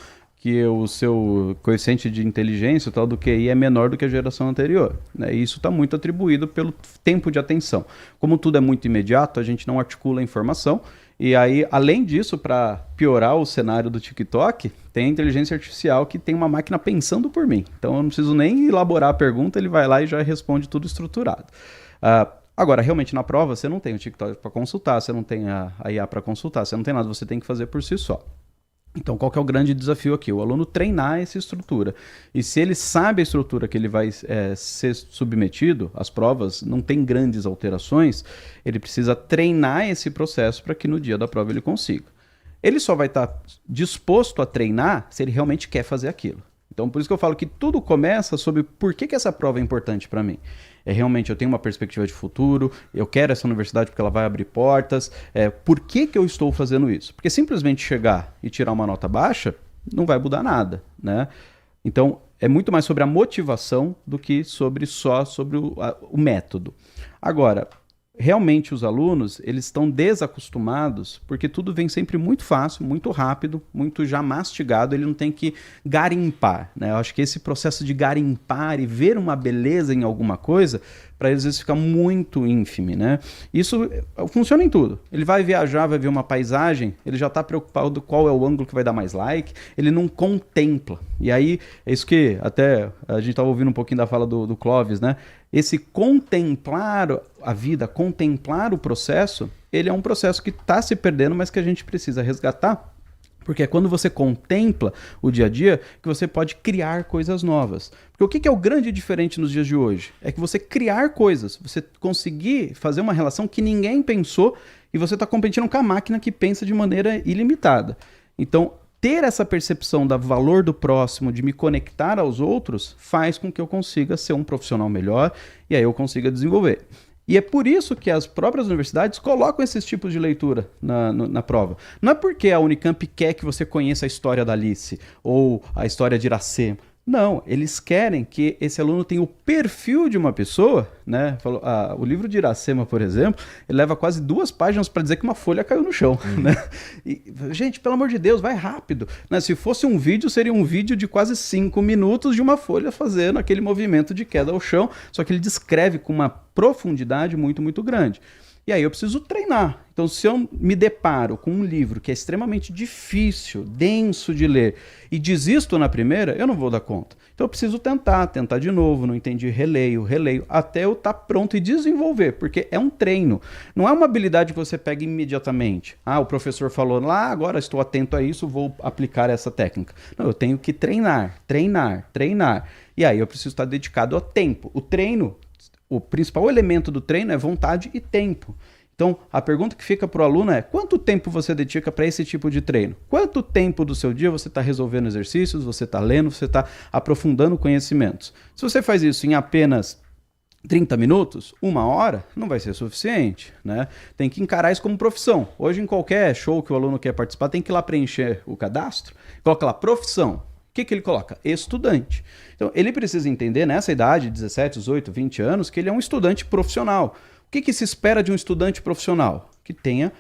N: que o seu coeficiente de inteligência, o tal do QI, é menor do que a geração anterior, né? E isso está muito atribuído pelo tempo de atenção. Como tudo é muito imediato, a gente não articula a informação, e aí, além disso, para piorar o cenário do TikTok, tem a inteligência artificial que tem uma máquina pensando por mim. Então eu não preciso nem elaborar a pergunta, ele vai lá e já responde tudo estruturado. Agora, realmente, na prova, você não tem o TikTok para consultar, você não tem a IA para consultar, você não tem nada, você tem que fazer por si só. Então, qual que é o grande desafio aqui? O aluno treinar essa estrutura. E se ele sabe a estrutura que ele vai ser submetido, as provas não tem grandes alterações, ele precisa treinar esse processo para que no dia da prova ele consiga. Ele só vai estar disposto a treinar se ele realmente quer fazer aquilo. Então, por isso que eu falo que tudo começa sobre por que essa prova é importante para mim. Realmente, eu tenho uma perspectiva de futuro, eu quero essa universidade porque ela vai abrir portas. Por que eu estou fazendo isso? Porque simplesmente chegar e tirar uma nota baixa não vai mudar nada, né? Então, é muito mais sobre a motivação do que sobre o método. Agora, realmente os alunos, eles estão desacostumados porque tudo vem sempre muito fácil, muito rápido, muito já mastigado, ele não tem que garimpar, né? Eu acho que esse processo de garimpar e ver uma beleza em alguma coisa, para eles às vezes fica muito ínfime, né? Isso funciona em tudo. Ele vai viajar, vai ver uma paisagem, ele já está preocupado qual é o ângulo que vai dar mais like, ele não contempla. E aí, é isso que até a gente estava ouvindo um pouquinho da fala do Clóvis, né? Esse contemplar a vida, contemplar o processo, ele é um processo que está se perdendo, mas que a gente precisa resgatar, porque é quando você contempla o dia a dia que você pode criar coisas novas. Porque o que é o grande diferente nos dias de hoje? É que você criar coisas, você conseguir fazer uma relação que ninguém pensou e você está competindo com a máquina que pensa de maneira ilimitada. Então, ter essa percepção do valor do próximo, de me conectar aos outros, faz com que eu consiga ser um profissional melhor e aí eu consiga desenvolver. E é por isso que as próprias universidades colocam esses tipos de leitura na prova. Não é porque a Unicamp quer que você conheça a história da Alice ou a história de Iracema. Não, eles querem que esse aluno tenha o perfil de uma pessoa, né? O livro de Iracema, por exemplo, ele leva quase 2 páginas para dizer que uma folha caiu no chão, né? E, gente, pelo amor de Deus, vai rápido, né? Se fosse um vídeo, seria um vídeo de quase 5 minutos de uma folha fazendo aquele movimento de queda ao chão, só que ele descreve com uma profundidade muito, muito grande. E aí eu preciso treinar. Então, se eu me deparo com um livro que é extremamente difícil, denso de ler, e desisto na primeira, eu não vou dar conta. Então eu preciso tentar de novo, não entendi, releio, até eu estar pronto e desenvolver, porque é um treino. Não é uma habilidade que você pega imediatamente. O professor falou lá, agora estou atento a isso, vou aplicar essa técnica. Não, eu tenho que treinar. E aí eu preciso estar dedicado a tempo. O treino, o principal elemento do treino é vontade e tempo. Então, a pergunta que fica para o aluno é: quanto tempo você dedica para esse tipo de treino? Quanto tempo do seu dia você está resolvendo exercícios, você está lendo, você está aprofundando conhecimentos? Se você faz isso em apenas 30 minutos, 1 hora, não vai ser suficiente, né? Tem que encarar isso como profissão. Hoje, em qualquer show que o aluno quer participar, tem que ir lá preencher o cadastro, coloca lá profissão. O que ele coloca? Estudante. Então, ele precisa entender, nessa idade, 17, 18, 20 anos, que ele é um estudante profissional. O que se espera de um estudante profissional? Que tenha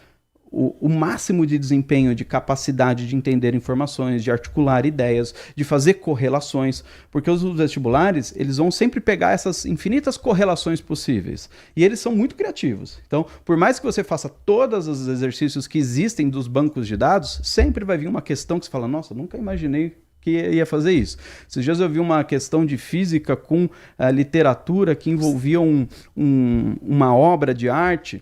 N: o máximo de desempenho, de capacidade de entender informações, de articular ideias, de fazer correlações, porque os vestibulares, eles vão sempre pegar essas infinitas correlações possíveis, e eles são muito criativos. Então, por mais que você faça todos os exercícios que existem dos bancos de dados, sempre vai vir uma questão que você fala: nossa, nunca imaginei que ia fazer isso. Esses dias eu vi uma questão de física com literatura que envolvia uma obra de arte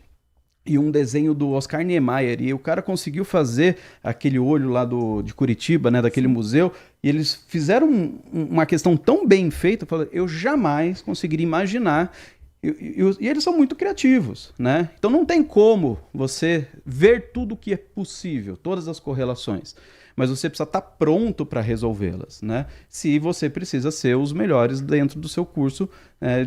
N: e um desenho do Oscar Niemeyer, e o cara conseguiu fazer aquele olho lá de Curitiba, né, daquele museu, e eles fizeram uma questão tão bem feita, eu jamais conseguiria imaginar. E eles são muito criativos, né? Então não tem como você ver tudo o que é possível, todas as correlações, mas você precisa estar pronto para resolvê-las, né? Se você precisa ser os melhores dentro do seu curso,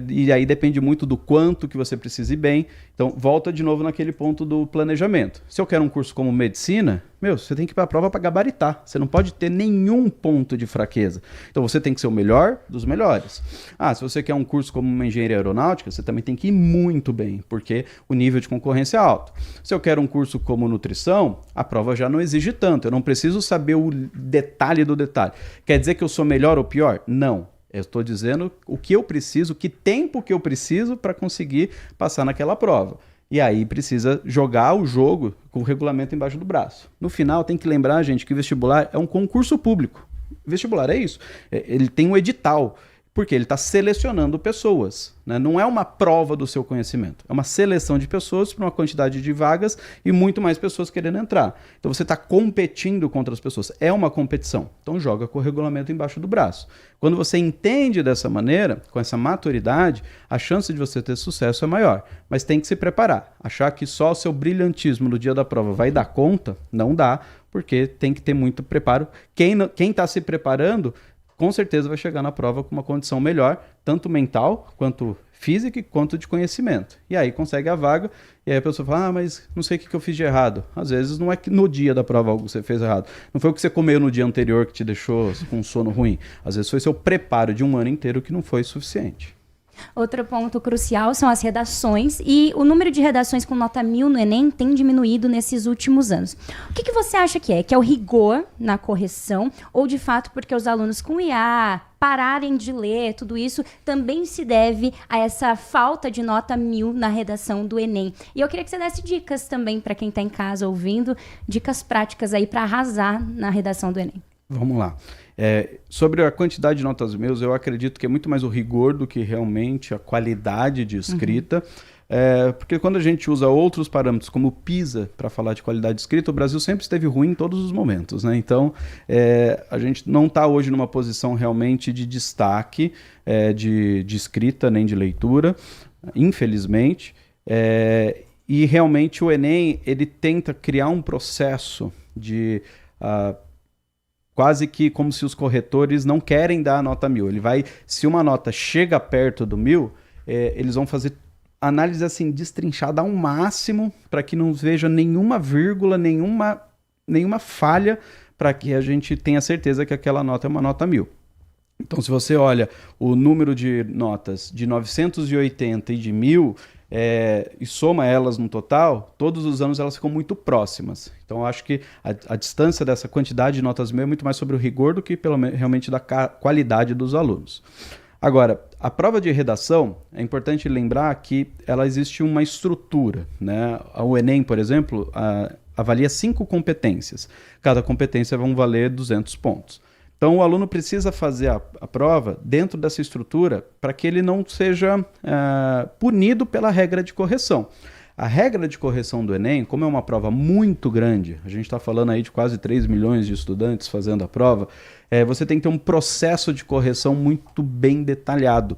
N: e aí depende muito do quanto que você precisa ir bem. Então, volta de novo naquele ponto do planejamento. Se eu quero um curso como medicina, você tem que ir para a prova para gabaritar. Você não pode ter nenhum ponto de fraqueza. Então, você tem que ser o melhor dos melhores. Se você quer um curso como uma engenharia aeronáutica, você também tem que ir muito bem, porque o nível de concorrência é alto. Se eu quero um curso como nutrição, a prova já não exige tanto. Eu não preciso saber o detalhe do detalhe. Quer dizer que eu sou melhor ou pior? Não. Eu estou dizendo o que eu preciso, que tempo que eu preciso para conseguir passar naquela prova. E aí precisa jogar o jogo com o regulamento embaixo do braço. No final, tem que lembrar, gente, que o vestibular é um concurso público. O vestibular é isso. Ele tem um edital, porque ele está selecionando pessoas, né? Não é uma prova do seu conhecimento. É uma seleção de pessoas para uma quantidade de vagas e muito mais pessoas querendo entrar. Então você está competindo contra as pessoas. É uma competição. Então joga com o regulamento embaixo do braço. Quando você entende dessa maneira, com essa maturidade, a chance de você ter sucesso é maior. Mas tem que se preparar. Achar que só o seu brilhantismo no dia da prova vai dar conta, não dá, porque tem que ter muito preparo. Quem está se preparando, com certeza vai chegar na prova com uma condição melhor, tanto mental, quanto física, quanto de conhecimento. E aí consegue a vaga, e aí a pessoa fala: mas não sei o que eu fiz de errado. Às vezes não é que no dia da prova algo que você fez errado. Não foi o que você comeu no dia anterior que te deixou com um sono ruim. Às vezes foi seu preparo de um ano inteiro que não foi suficiente.
J: Outro ponto crucial são as redações, e o número de redações com nota 1000 no Enem tem diminuído nesses últimos anos. O que você acha que é? Que é o rigor na correção, ou de fato porque os alunos com IA pararem de ler, tudo isso também se deve a essa falta de nota 1000 na redação do Enem? E eu queria que você desse dicas também para quem está em casa ouvindo, dicas práticas aí para arrasar na redação do Enem.
N: Vamos lá. Sobre a quantidade de notas 1000, eu acredito que é muito mais o rigor do que realmente a qualidade de escrita. Porque quando a gente usa outros parâmetros, como o PISA, para falar de qualidade de escrita, o Brasil sempre esteve ruim em todos os momentos, né? Então, a gente não está hoje numa posição realmente de destaque de escrita nem de leitura, infelizmente. E realmente o Enem, ele tenta criar um processo de... quase que como se os corretores não querem dar a nota 1000. Se uma nota chega perto do 1000, eles vão fazer análise assim destrinchada ao máximo para que não veja nenhuma vírgula, nenhuma falha, para que a gente tenha certeza que aquela nota é uma nota 1000. Então, se você olha o número de notas de 980 e de 1000 e soma elas no total, todos os anos elas ficam muito próximas. Então, eu acho que a distância dessa quantidade de notas 1000 é muito mais sobre o rigor do que realmente da qualidade dos alunos. Agora, a prova de redação, é importante lembrar que ela existe uma estrutura, né? O Enem, por exemplo, avalia 5 competências. Cada competência vai valer 200 pontos. Então, o aluno precisa fazer a prova dentro dessa estrutura para que ele não seja punido pela regra de correção. A regra de correção do Enem, como é uma prova muito grande, a gente está falando aí de quase 3 milhões de estudantes fazendo a prova, você tem que ter um processo de correção muito bem detalhado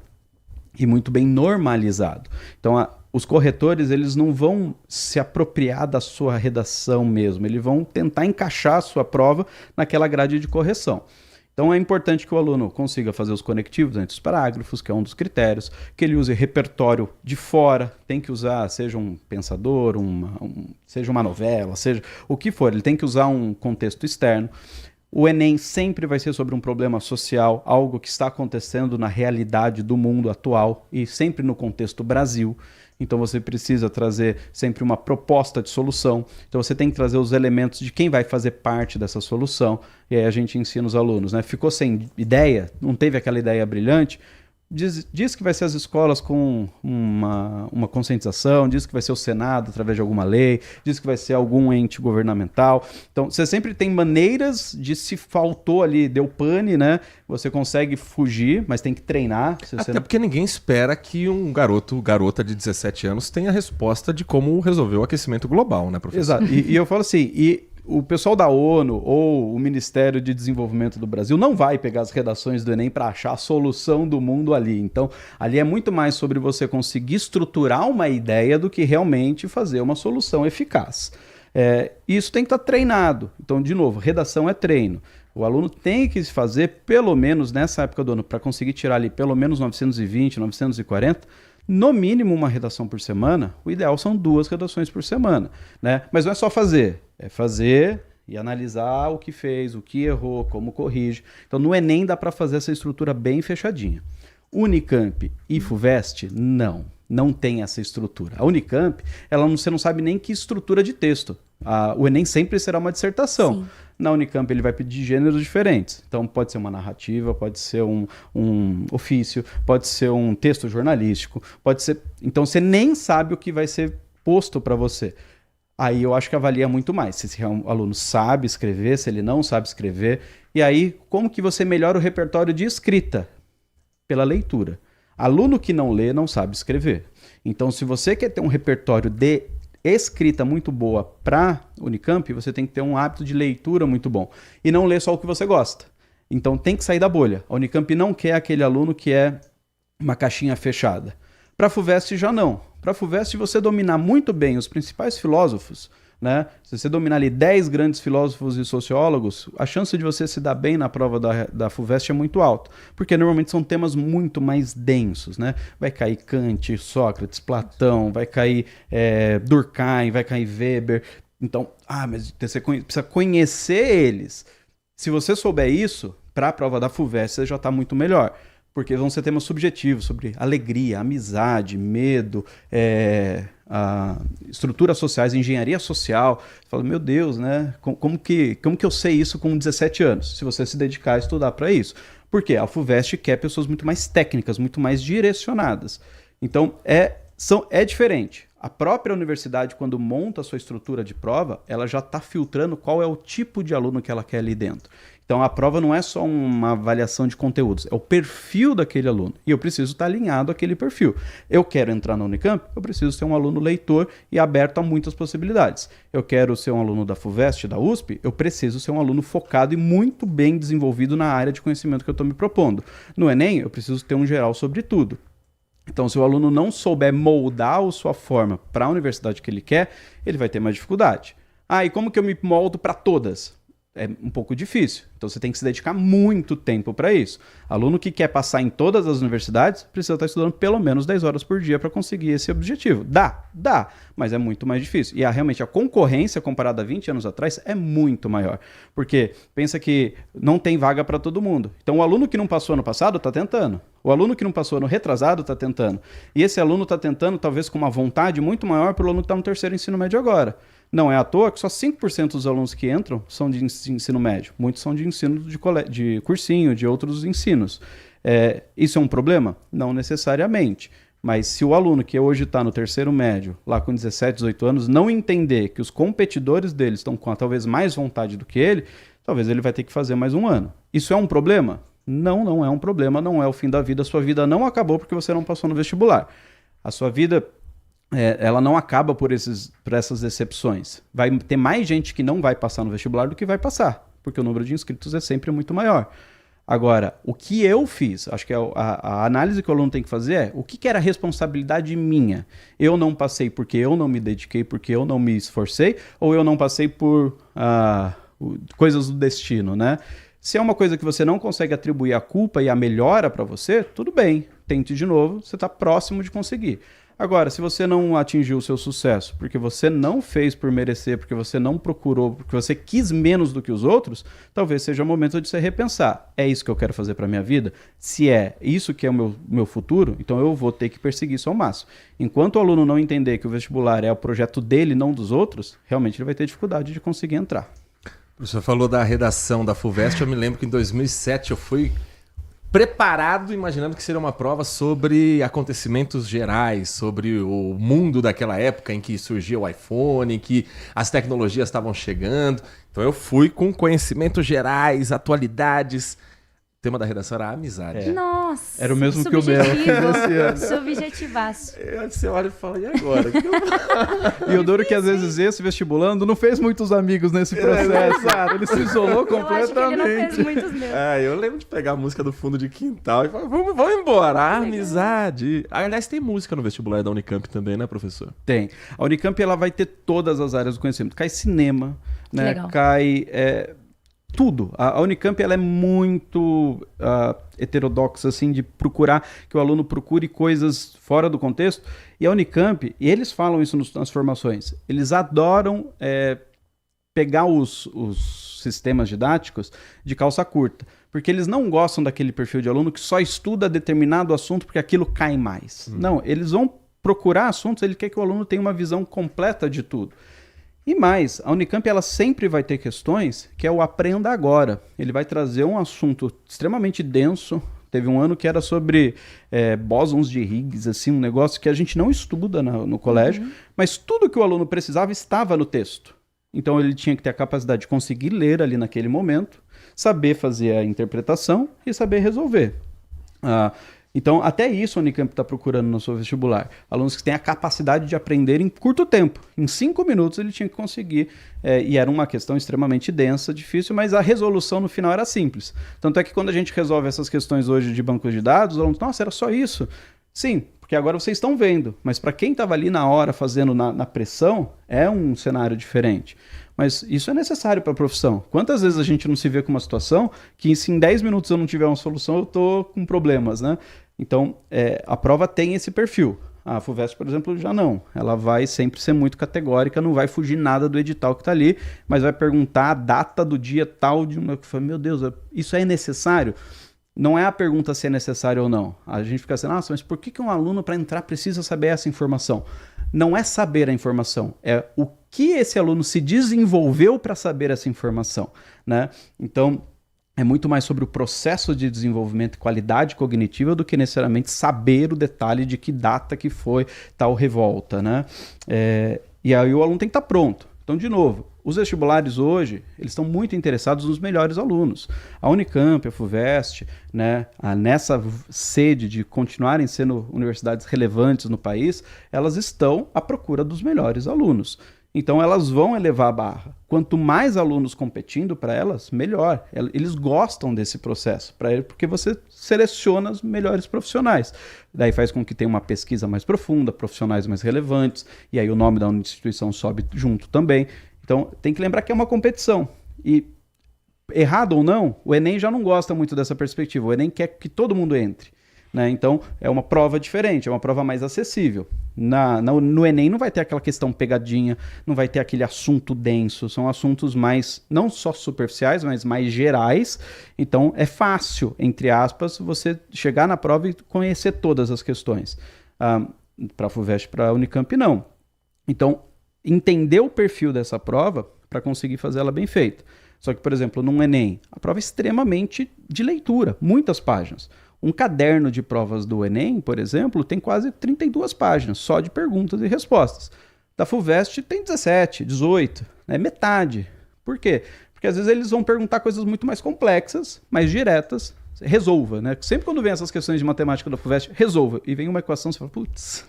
N: e muito bem normalizado. Então, os corretores, eles não vão se apropriar da sua redação mesmo, eles vão tentar encaixar a sua prova naquela grade de correção. Então é importante que o aluno consiga fazer os conectivos entre os parágrafos, que é um dos critérios, que ele use repertório de fora, tem que usar, seja um pensador, seja uma novela, seja o que for, ele tem que usar um contexto externo. O Enem sempre vai ser sobre um problema social, algo que está acontecendo na realidade do mundo atual e sempre no contexto Brasil. Então você precisa trazer sempre uma proposta de solução. Então você tem que trazer os elementos de quem vai fazer parte dessa solução. E aí a gente ensina os alunos, né? Ficou sem ideia, não teve aquela ideia brilhante, diz que vai ser as escolas com uma conscientização, diz que vai ser o Senado através de alguma lei, diz que vai ser algum ente governamental. Então, você sempre tem maneiras de, se faltou ali, deu pane, né? Você consegue fugir, mas tem que treinar.
F: Até porque ninguém espera que um garota de 17 anos tenha a resposta de como resolver o aquecimento global, né, professor?
N: Exato. E eu falo assim, o pessoal da ONU ou o Ministério de Desenvolvimento do Brasil não vai pegar as redações do Enem para achar a solução do mundo ali. Então, ali é muito mais sobre você conseguir estruturar uma ideia do que realmente fazer uma solução eficaz. Isso tem que estar treinado. Então, de novo, redação é treino. O aluno tem que fazer, pelo menos nessa época do ano, para conseguir tirar ali pelo menos 920, 940, no mínimo uma redação por semana. O ideal são 2 redações por semana, né? Mas não é só fazer, é fazer e analisar o que fez, o que errou, como corrige. Então no Enem dá para fazer essa estrutura bem fechadinha. Unicamp e FUVEST, não tem essa estrutura. A Unicamp, você não sabe nem que estrutura de texto. O Enem sempre será uma dissertação. Sim. Na Unicamp ele vai pedir gêneros diferentes. Então pode ser uma narrativa, pode ser um ofício, pode ser um texto jornalístico, pode ser... Então você nem sabe o que vai ser posto para você. Aí eu acho que avalia muito mais. Se esse aluno sabe escrever, se ele não sabe escrever. E aí, como que você melhora o repertório de escrita? Pela leitura. Aluno que não lê não sabe escrever. Então, se você quer ter um repertório de escrita muito boa para Unicamp, você tem que ter um hábito de leitura muito bom. E não ler só o que você gosta. Então tem que sair da bolha. A Unicamp não quer aquele aluno que é uma caixinha fechada. Para a FUVEST já não. Para a FUVEST, você dominar muito bem os principais filósofos, né? Se você dominar ali 10 grandes filósofos e sociólogos, a chance de você se dar bem na prova da FUVEST é muito alta, porque normalmente são temas muito mais densos, né? Vai cair Kant, Sócrates, Platão, vai cair Durkheim, vai cair Weber. Então, mas você precisa conhecer eles. Se você souber isso, para a prova da FUVEST você já está muito melhor. Porque vão ser temas subjetivos sobre alegria, amizade, medo, estruturas sociais, engenharia social. Você fala, meu Deus, né? Como que eu sei isso com 17 anos? Se você se dedicar a estudar para isso. Porque a FUVEST quer pessoas muito mais técnicas, muito mais direcionadas. Então, é diferente. A própria universidade, quando monta a sua estrutura de prova, ela já está filtrando qual é o tipo de aluno que ela quer ali dentro. Então a prova não é só uma avaliação de conteúdos, é o perfil daquele aluno. E eu preciso estar alinhado àquele perfil. Eu quero entrar na Unicamp, eu preciso ser um aluno leitor e aberto a muitas possibilidades. Eu quero ser um aluno da FUVEST, da USP, eu preciso ser um aluno focado e muito bem desenvolvido na área de conhecimento que eu estou me propondo. No Enem, eu preciso ter um geral sobre tudo. Então, se o aluno não souber moldar a sua forma para a universidade que ele quer, ele vai ter mais dificuldade. E como que eu me moldo para todas? é um pouco difícil. Então você tem que se dedicar muito tempo para isso. Aluno que quer passar em todas as universidades precisa estar estudando pelo menos 10 horas por dia para conseguir esse objetivo. Dá, mas é muito mais difícil. E realmente a concorrência comparada a 20 anos atrás é muito maior. Porque pensa que não tem vaga para todo mundo. Então o aluno que não passou ano passado está tentando. O aluno que não passou ano retrasado está tentando. E esse aluno está tentando talvez com uma vontade muito maior para o aluno que está no terceiro ensino médio agora. Não é à toa que só 5% dos alunos que entram são de ensino médio. Muitos são de ensino de cursinho, de outros ensinos. Isso é um problema? Não necessariamente. Mas se o aluno que hoje está no terceiro médio, lá com 17, 18 anos, não entender que os competidores dele estão com talvez mais vontade do que ele, talvez ele vai ter que fazer mais um ano. Isso é um problema? Não, não é um problema, não é o fim da vida. A sua vida não acabou porque você não passou no vestibular. A sua vida... ela não acaba por essas exceções. Vai ter mais gente que não vai passar no vestibular do que vai passar, porque o número de inscritos é sempre muito maior. Agora, o que eu fiz, acho que a análise que o aluno tem que fazer é o que era responsabilidade minha? Eu não passei porque eu não me dediquei, porque eu não me esforcei, ou eu não passei por coisas do destino, né? Se é uma coisa que você não consegue atribuir a culpa e a melhora para você, tudo bem, tente de novo, você está próximo de conseguir. Agora, se você não atingiu o seu sucesso porque você não fez por merecer, porque você não procurou, porque você quis menos do que os outros, talvez seja o momento de você repensar. É isso que eu quero fazer para a minha vida? Se é isso que é o meu futuro, então eu vou ter que perseguir isso ao máximo. Enquanto o aluno não entender que o vestibular é o projeto dele, não dos outros, realmente ele vai ter dificuldade de conseguir entrar.
F: O senhor falou da redação da FUVEST, eu me lembro que em 2007 eu fui preparado, imaginando que seria uma prova sobre acontecimentos gerais, sobre o mundo daquela época em que surgia o iPhone, em que as tecnologias estavam chegando. Então eu fui com conhecimentos gerais, atualidades. O tema da redação era a amizade.
J: Nossa!
N: Era o mesmo que o meu.
J: Subjetivaço.
F: Você olha e fala, e agora?
N: E o duro que às vezes esse vestibulando não fez muitos amigos nesse processo. Ele se isolou completamente.
J: Eu acho que ele não fez muitos mesmo.
F: Eu lembro de pegar a música do fundo de quintal e falar, vamos embora, a amizade. Aliás, tem música no vestibular da Unicamp também, né, professor?
N: Tem. A Unicamp ela vai ter todas as áreas do conhecimento. Cai cinema, né?
J: Legal.
N: Cai... tudo. A Unicamp ela é muito heterodoxa, assim, de procurar que o aluno procure coisas fora do contexto. E a Unicamp, e eles falam isso nas formações, eles adoram pegar os sistemas didáticos de calça curta, porque eles não gostam daquele perfil de aluno que só estuda determinado assunto porque aquilo cai mais. Não, eles vão procurar assuntos, ele quer que o aluno tenha uma visão completa de tudo. E mais, a Unicamp ela sempre vai ter questões que é o aprenda agora. Ele vai trazer um assunto extremamente denso. Teve um ano que era sobre bósons de Higgs, assim, um negócio que a gente não estuda no colégio, mas tudo que o aluno precisava estava no texto. Então ele tinha que ter a capacidade de conseguir ler ali naquele momento, saber fazer a interpretação e saber resolver. Então, até isso a Unicamp está procurando no seu vestibular. Alunos que têm a capacidade de aprender em curto tempo. Em 5 minutos ele tinha que conseguir. E era uma questão extremamente densa, difícil, mas a resolução no final era simples. Tanto é que quando a gente resolve essas questões hoje de bancos de dados, os alunos, nossa, era só isso? Sim, porque agora vocês estão vendo. Mas para quem estava ali na hora fazendo na pressão, é um cenário diferente. Mas isso é necessário para a profissão. Quantas vezes a gente não se vê com uma situação que se em 10 minutos eu não tiver uma solução, eu estou com problemas, né? Então, a prova tem esse perfil. A FUVEST, por exemplo, já não. Ela vai sempre ser muito categórica, não vai fugir nada do edital que está ali, mas vai perguntar a data do dia tal de uma... Meu Deus, isso é necessário? Não é a pergunta se é necessário ou não. A gente fica assim, nossa, mas por que um aluno para entrar precisa saber essa informação? Não é saber a informação, é o que esse aluno se desenvolveu para saber essa informação, né? Então, é muito mais sobre o processo de desenvolvimento e qualidade cognitiva do que necessariamente saber o detalhe de que data que foi tal revolta, né? E aí o aluno tem que estar pronto. Então, de novo, os vestibulares hoje, eles estão muito interessados nos melhores alunos. A Unicamp, a FUVEST, né, nessa sede de continuarem sendo universidades relevantes no país, elas estão à procura dos melhores alunos. Então elas vão elevar a barra. Quanto mais alunos competindo para elas, melhor. Eles gostam desse processo, porque você seleciona os melhores profissionais. Daí faz com que tenha uma pesquisa mais profunda, profissionais mais relevantes, e aí o nome da instituição sobe junto também. Então tem que lembrar que é uma competição. E errado ou não, o Enem já não gosta muito dessa perspectiva. O Enem quer que todo mundo entre, né? Então, é uma prova diferente, é uma prova mais acessível. No Enem não vai ter aquela questão pegadinha, não vai ter aquele assunto denso, são assuntos mais, não só superficiais, mas mais gerais. Então, é fácil, entre aspas, você chegar na prova e conhecer todas as questões. Para a FUVEST, para a Unicamp, não. Então, entender o perfil dessa prova para conseguir fazer ela bem feita. Só que, por exemplo, num Enem, a prova é extremamente de leitura, muitas páginas. Um caderno de provas do Enem, por exemplo, tem quase 32 páginas, só de perguntas e respostas. Da FUVEST tem 17, 18, né? Metade. Por quê? Porque às vezes eles vão perguntar coisas muito mais complexas, mais diretas. Resolva, né? Sempre quando vem essas questões de matemática da FUVEST, resolva. E vem uma equação, você fala, putz,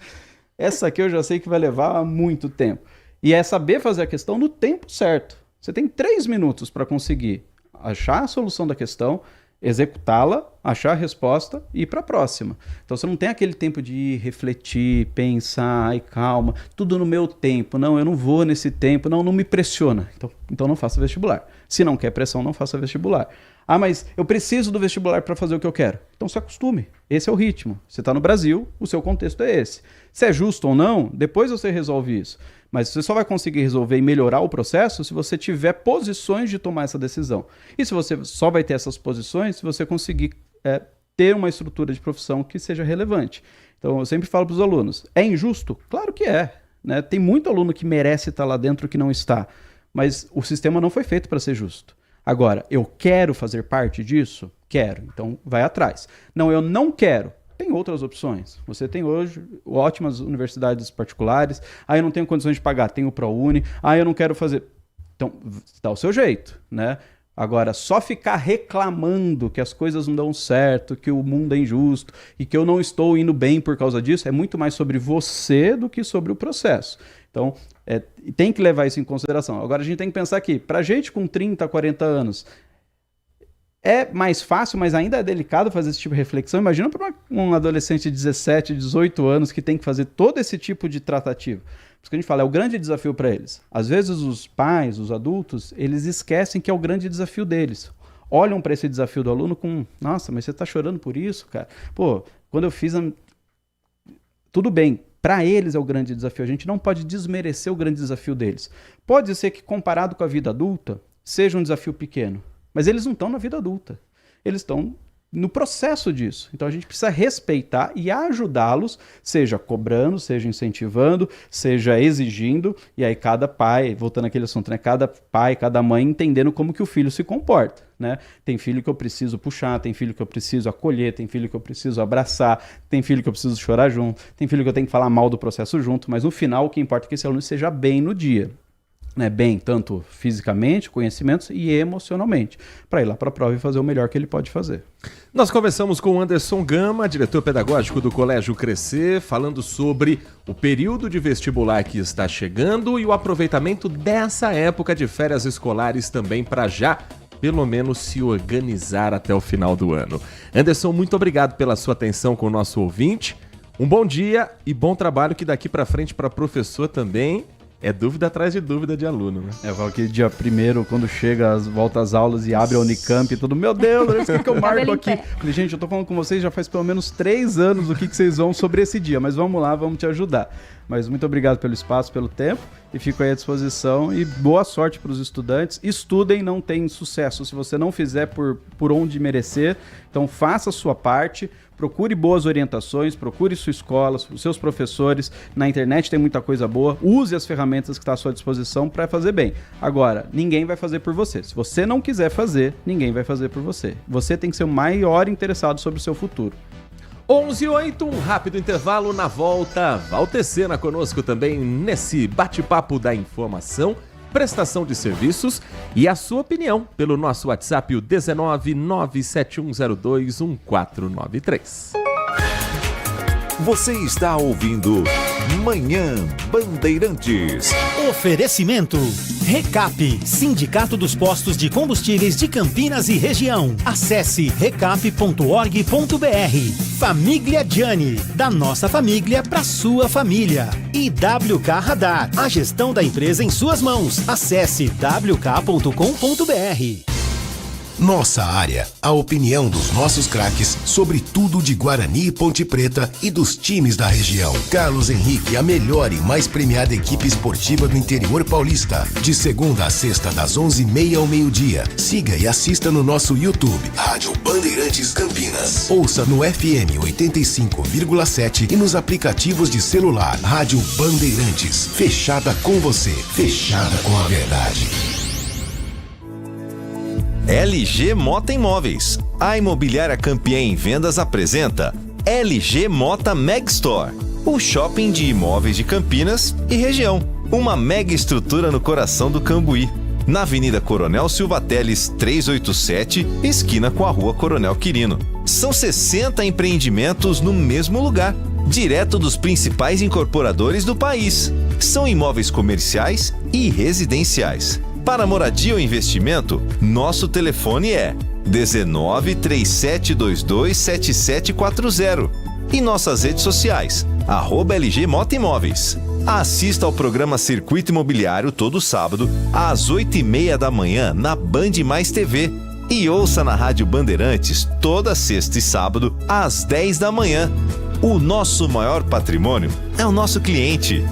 N: essa aqui eu já sei que vai levar muito tempo. E é saber fazer a questão no tempo certo. Você tem 3 minutos para conseguir achar a solução da questão, executá-la, achar a resposta e ir para a próxima. Então você não tem aquele tempo de ir, refletir, pensar, ai calma, tudo no meu tempo. Não, eu não vou nesse tempo, não me pressiona. Então não faça vestibular. Se não quer pressão, não faça vestibular. Ah, mas eu preciso do vestibular para fazer o que eu quero. Então se acostume. Esse é o ritmo. Você está no Brasil, o seu contexto é esse. Se é justo ou não, depois você resolve isso. Mas você só vai conseguir resolver e melhorar o processo se você tiver posições de tomar essa decisão. E se você só vai ter essas posições se você conseguir ter uma estrutura de profissão que seja relevante. Então eu sempre falo para os alunos, é injusto? Claro que é. Né? Tem muito aluno que merece estar lá dentro que não está. Mas o sistema não foi feito para ser justo. Agora, eu quero fazer parte disso? Quero. Então vai atrás. Não, eu não quero. Tem outras opções. Você tem hoje ótimas universidades particulares. Ah, eu não tenho condições de pagar. Tem o ProUni. Ah, eu não quero fazer. Então, dá o seu jeito, né? Agora, só ficar reclamando que as coisas não dão certo, que o mundo é injusto e que eu não estou indo bem por causa disso, é muito mais sobre você do que sobre o processo. Então, tem que levar isso em consideração. Agora, a gente tem que pensar que, para gente com 30, 40 anos, é mais fácil, mas ainda é delicado fazer esse tipo de reflexão. Imagina para um adolescente de 17, 18 anos que tem que fazer todo esse tipo de tratativa. Por isso que a gente fala, é o grande desafio para eles. Às vezes os pais, os adultos, eles esquecem que é o grande desafio deles. Olham para esse desafio do aluno com, nossa, mas você está chorando por isso, cara? Pô, quando eu fiz... Tudo bem, para eles é o grande desafio. A gente não pode desmerecer o grande desafio deles. Pode ser que comparado com a vida adulta, seja um desafio pequeno. Mas eles não estão na vida adulta. Eles estão no processo disso. Então a gente precisa respeitar e ajudá-los, seja cobrando, seja incentivando, seja exigindo. E aí cada pai, voltando àquele assunto, né? Cada pai, cada mãe entendendo como que o filho se comporta. Né? Tem filho que eu preciso puxar, tem filho que eu preciso acolher, tem filho que eu preciso abraçar, tem filho que eu preciso chorar junto, tem filho que eu tenho que falar mal do processo junto. Mas no final o que importa é que esse aluno esteja bem no dia. Né, bem, tanto fisicamente, conhecimentos e emocionalmente, para ir lá para a prova e fazer o melhor que ele pode fazer.
F: Nós conversamos com o Anderson Gama, diretor pedagógico do Colégio Crescer, falando sobre o período de vestibular que está chegando e o aproveitamento dessa época de férias escolares também para já, pelo menos, se organizar até o final do ano. Anderson, muito obrigado pela sua atenção com o nosso ouvinte. Um bom dia e bom trabalho que daqui para frente para professor também. É dúvida atrás de dúvida de aluno, né?
N: Eu falo que dia 1º, quando chega, volta às aulas e abre a Unicamp e tudo, meu Deus, o que eu marco aqui? Falei, gente, eu tô falando com vocês já faz pelo menos 3 anos o que vocês vão sobre esse dia, mas vamos lá, vamos te ajudar. Mas muito obrigado pelo espaço, pelo tempo, e fico aí à disposição, e boa sorte para os estudantes. Estudem, não tem sucesso se você não fizer por onde merecer, então faça a sua parte. Procure boas orientações, procure sua escola, os seus professores. Na internet tem muita coisa boa. Use as ferramentas que estão à sua disposição para fazer bem. Agora, ninguém vai fazer por você. Se você não quiser fazer, ninguém vai fazer por você. Você tem que ser o maior interessado sobre o seu futuro.
F: 11h08, um rápido intervalo. Na volta, Valtecena conosco também nesse bate-papo da informação, prestação de serviços e a sua opinião pelo nosso WhatsApp, o 19971021493.
D: Você está ouvindo Manhã Bandeirantes.
E: Oferecimento Recap, Sindicato dos Postos de Combustíveis de Campinas e Região. Acesse recap.org.br. Família Gianni, da nossa família para sua família. E WK Radar, a gestão da empresa em suas mãos. Acesse wk.com.br.
O: Nossa área, a opinião dos nossos craques sobre tudo de Guarani e Ponte Preta e dos times da região. Carlos Henrique, a melhor e mais premiada equipe esportiva do interior paulista. De segunda a sexta, das 11h30 ao meio-dia. Siga e assista no nosso YouTube, Rádio Bandeirantes Campinas. Ouça no FM 85,7 e nos aplicativos de celular. Rádio Bandeirantes, fechada com você, fechada com a verdade.
P: LG Mota Imóveis. A imobiliária campeã em vendas apresenta LG Mota Meg Store, o shopping de imóveis de Campinas e região. Uma mega estrutura no coração do Cambuí, na Avenida Coronel Silva Teles 387, esquina com a Rua Coronel Quirino. São 60 empreendimentos no mesmo lugar, direto dos principais incorporadores do país. São imóveis comerciais e residenciais. Para moradia ou investimento, nosso telefone é 19 3722 7740 e nossas redes sociais, @LG Mota Imóveis. Assista ao programa Circuito Imobiliário todo sábado, às 8h30 da manhã, na Band Mais TV. E ouça na Rádio Bandeirantes toda sexta e sábado, às 10 da manhã. O nosso maior patrimônio é o nosso cliente.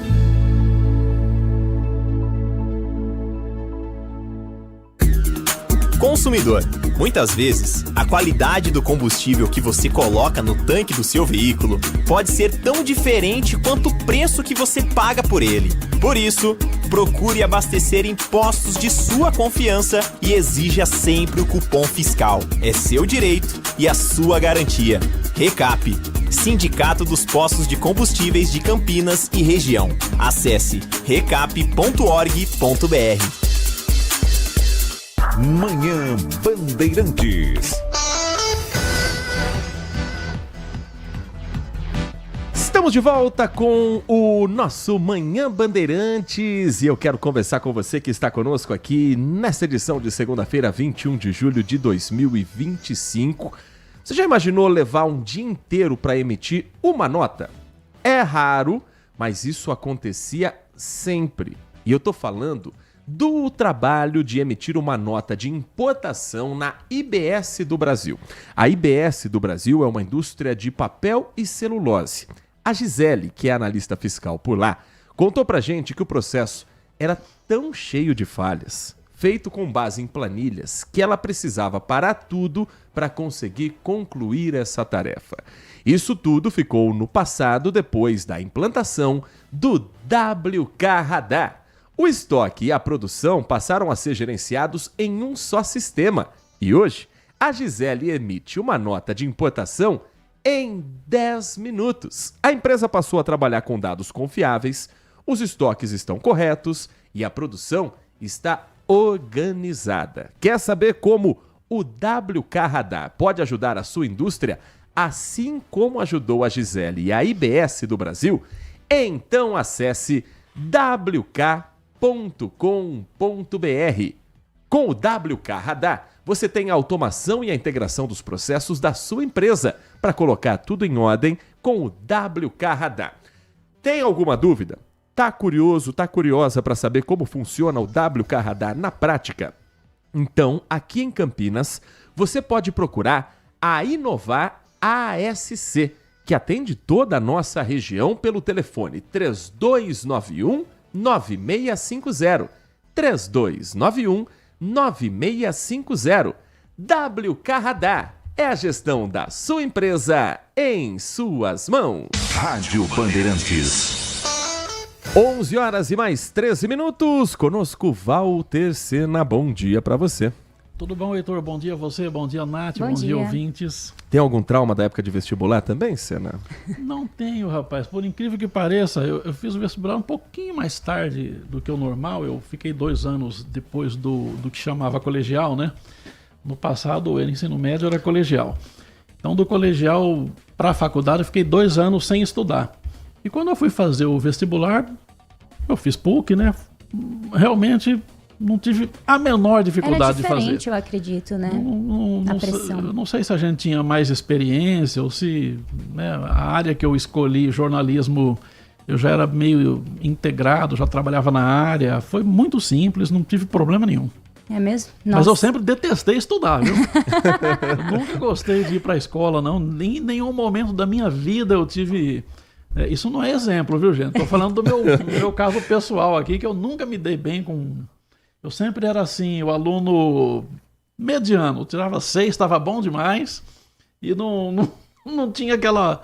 L: Consumidor, muitas vezes, a qualidade do combustível que você coloca no tanque do seu veículo pode ser tão diferente quanto o preço que você paga por ele. Por isso, procure abastecer em postos de sua confiança e exija sempre o cupom fiscal. É seu direito e a sua garantia. Recap, Sindicato dos Postos de Combustíveis de Campinas e Região. Acesse recap.org.br.
D: Manhã Bandeirantes.
F: Estamos de volta com o nosso Manhã Bandeirantes e eu quero conversar com você que está conosco aqui nesta edição de segunda-feira, 21 de julho de 2025. Você já imaginou levar um dia inteiro para emitir uma nota? É raro, mas isso acontecia sempre. E eu tô falando do trabalho de emitir uma nota de importação na IBS do Brasil. A IBS do Brasil é uma indústria de papel e celulose. A Gisele, que é analista fiscal por lá, contou pra gente que o processo era tão cheio de falhas, feito com base em planilhas, que ela precisava parar tudo para conseguir concluir essa tarefa. Isso tudo ficou no passado depois da implantação do WK Radar. O estoque e a produção passaram a ser gerenciados em um só sistema. E hoje, a Gisele emite uma nota de importação em 10 minutos. A empresa passou a trabalhar com dados confiáveis, os estoques estão corretos e a produção está organizada. Quer saber como o WK Radar pode ajudar a sua indústria, assim como ajudou a Gisele e a IBS do Brasil? Então acesse wk.com.br. Com o WK Radar, você tem a automação e a integração dos processos da sua empresa para colocar tudo em ordem com o WK Radar. Tem alguma dúvida? Tá curioso, tá curiosa para saber como funciona o WK Radar na prática? Então, aqui em Campinas, você pode procurar a Inovar ASC, que atende toda a nossa região pelo telefone 3291-9650. 3291-9650. WK Radar é a gestão da sua empresa em suas mãos.
D: Rádio Bandeirantes.
F: 11 horas e mais 13 minutos. Conosco, Walter Sena. Bom dia para você.
Q: Tudo bom, Heitor? Bom dia a você, bom dia, Nath, bom dia, ouvintes.
F: Tem algum trauma da época de vestibular também, Sena?
Q: Não tenho, rapaz. Por incrível que pareça, eu fiz o vestibular um pouquinho mais tarde do que o normal. Eu fiquei 2 anos depois do que chamava colegial, né? No passado, o ensino médio era colegial. Então, do colegial para a faculdade, eu fiquei 2 anos sem estudar. E quando eu fui fazer o vestibular, eu fiz PUC, né? Realmente não tive a menor dificuldade de fazer.
J: Era diferente, eu acredito, né? A pressão.
Q: Não sei se a gente tinha mais experiência ou se, né, a área que eu escolhi, jornalismo, eu já era meio integrado, já trabalhava na área. Foi muito simples, não tive problema nenhum.
J: É mesmo?
Q: Mas
J: Nossa.
Q: eu sempre detestei estudar, viu? Eu nunca gostei de ir para a escola, não. Nem em nenhum momento da minha vida eu tive... isso não é exemplo, viu, gente? Tô falando do meu caso pessoal aqui, que eu nunca me dei bem com... Eu sempre era assim, o aluno mediano. Eu tirava 6, estava bom demais. E não tinha aquela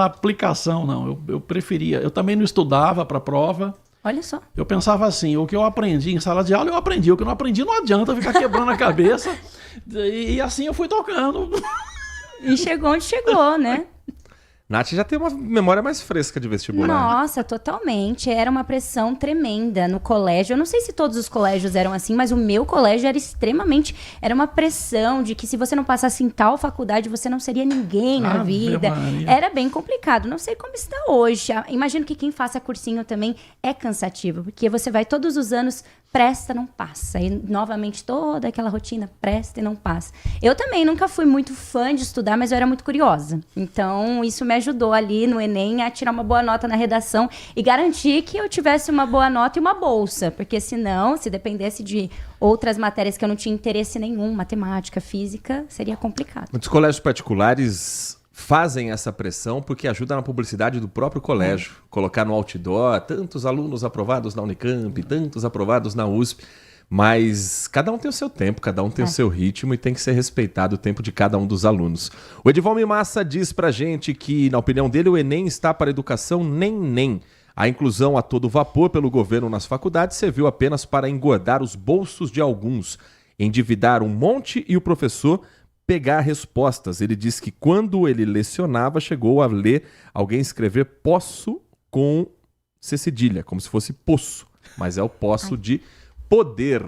Q: aplicação, não. Eu preferia. Eu também não estudava para a prova.
J: Olha só.
Q: Eu pensava assim, o que eu aprendi em sala de aula, eu aprendi. O que eu não aprendi, não adianta ficar quebrando a cabeça. E assim eu fui tocando.
J: E chegou onde chegou, né?
F: Nath já tem uma memória mais fresca de vestibular.
J: Nossa, totalmente. Era uma pressão tremenda no colégio. Eu não sei se todos os colégios eram assim, mas o meu colégio era extremamente... Era uma pressão de que se você não passasse em tal faculdade, você não seria ninguém na vida.
Q: Maria.
J: Era bem complicado. Não sei como está hoje. Imagino que quem faça cursinho também é cansativo, porque você vai todos os anos, presta, não passa. E novamente toda aquela rotina, presta e não passa. Eu também nunca fui muito fã de estudar, mas eu era muito curiosa. Então, isso me ajudou ali no Enem a tirar uma boa nota na redação e garantir que eu tivesse uma boa nota e uma bolsa, porque senão, se dependesse de outras matérias que eu não tinha interesse nenhum, matemática, física, seria complicado.
F: Muitos colégios particulares fazem essa pressão porque ajuda na publicidade do próprio colégio. Colocar no outdoor, tantos alunos aprovados na Unicamp, tantos aprovados na USP. Mas cada um tem o seu tempo, cada um tem o seu ritmo e tem que ser respeitado o tempo de cada um dos alunos. O Edivalme Massa diz pra gente que, na opinião dele, o Enem está para a educação nem. A inclusão a todo vapor pelo governo nas faculdades serviu apenas para engordar os bolsos de alguns, endividar um monte e o professor pegar respostas. Ele diz que quando ele lecionava, chegou a ler alguém escrever poço com C cedilha, como se fosse poço, mas é o poço de poder.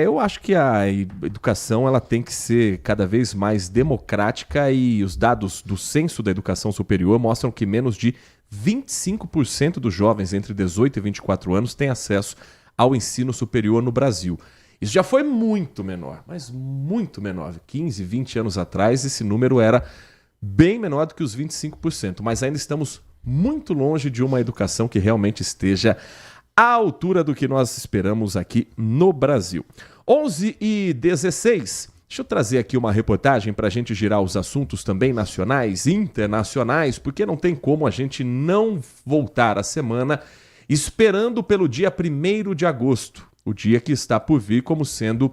F: Eu acho que a educação ela tem que ser cada vez mais democrática e os dados do Censo da Educação Superior mostram que menos de 25% dos jovens entre 18 e 24 anos têm acesso ao ensino superior no Brasil. Isso já foi muito menor, mas muito menor. 15, 20 anos atrás esse número era bem menor do que os 25%, mas ainda estamos muito longe de uma educação que realmente esteja à altura do que nós esperamos aqui no Brasil. 11h16. Deixa eu trazer aqui uma reportagem para a gente girar os assuntos também nacionais e internacionais, porque não tem como a gente não voltar a semana esperando pelo dia 1º de agosto, o dia que está por vir como sendo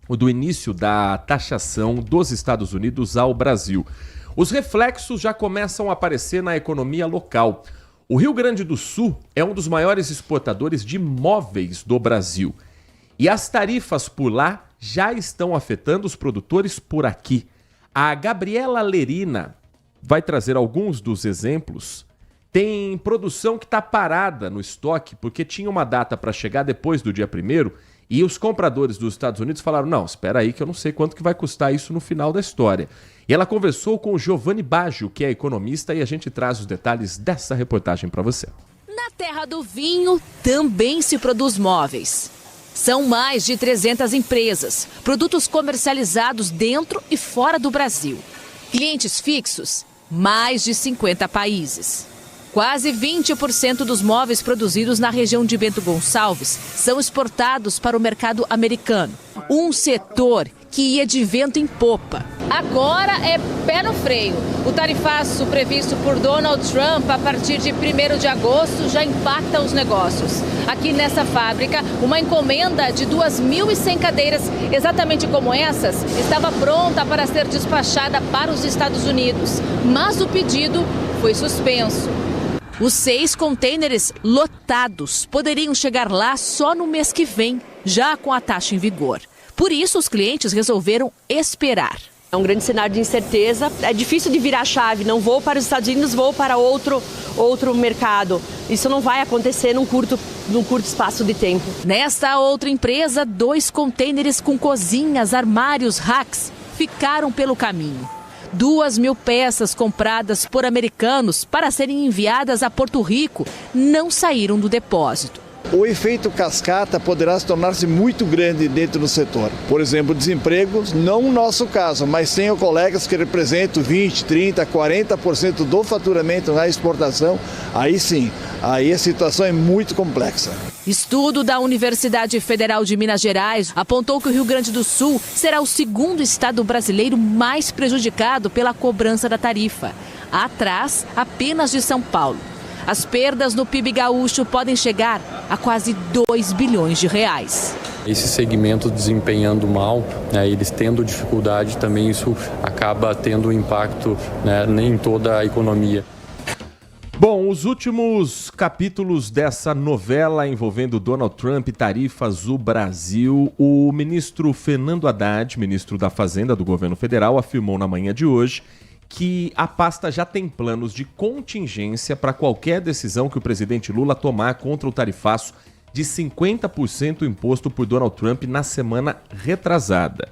F: o do início da taxação dos Estados Unidos ao Brasil. Os reflexos já começam a aparecer na economia local. O Rio Grande do Sul é um dos maiores exportadores de móveis do Brasil. E as tarifas por lá já estão afetando os produtores por aqui. A Gabriela Lerina vai trazer alguns dos exemplos. Tem produção que está parada no estoque porque tinha uma data para chegar depois do dia 1º e os compradores dos Estados Unidos falaram, não, espera aí que eu não sei quanto que vai custar isso no final da história. E ela conversou com o Giovanni Baggio, que é economista, e a gente traz os detalhes dessa reportagem para você.
R: Na terra do vinho também se produz móveis. São mais de 300 empresas, produtos comercializados dentro e fora do Brasil. Clientes fixos, mais de 50 países. Quase 20% dos móveis produzidos na região de Bento Gonçalves são exportados para o mercado americano. Um setor que ia de vento em popa. Agora é pé no freio. O tarifaço previsto por Donald Trump a partir de 1º de agosto já impacta os negócios. Aqui nessa fábrica, uma encomenda de 2.100 cadeiras, exatamente como essas, estava pronta para ser despachada para os Estados Unidos. Mas o pedido foi suspenso. Os 6 contêineres lotados poderiam chegar lá só no mês que vem, já com a taxa em vigor. Por isso, os clientes resolveram esperar.
S: É um grande cenário de incerteza, é difícil de virar a chave, não vou para os Estados Unidos, vou para outro mercado. Isso não vai acontecer num curto espaço de tempo.
R: Nesta outra empresa, 2 contêineres com cozinhas, armários, racks ficaram pelo caminho. 2.000 peças compradas por americanos para serem enviadas a Porto Rico não saíram do depósito.
T: O efeito cascata poderá tornar-se muito grande dentro do setor. Por exemplo, desemprego, não no nosso caso, mas tenho colegas que representam 20%, 30%, 40% do faturamento na exportação. Aí sim, aí a situação é muito complexa.
R: Estudo da Universidade Federal de Minas Gerais apontou que o Rio Grande do Sul será o segundo estado brasileiro mais prejudicado pela cobrança da tarifa, atrás apenas de São Paulo. As perdas no PIB gaúcho podem chegar a quase 2 bilhões de reais.
U: Esse segmento desempenhando mal, eles tendo dificuldade, também isso acaba tendo impacto, em toda a economia.
F: Bom, os últimos capítulos dessa novela envolvendo Donald Trump e tarifas do Brasil, o ministro Fernando Haddad, ministro da Fazenda do governo federal, afirmou na manhã de hoje que a pasta já tem planos de contingência para qualquer decisão que o presidente Lula tomar contra o tarifaço de 50% imposto por Donald Trump na semana retrasada.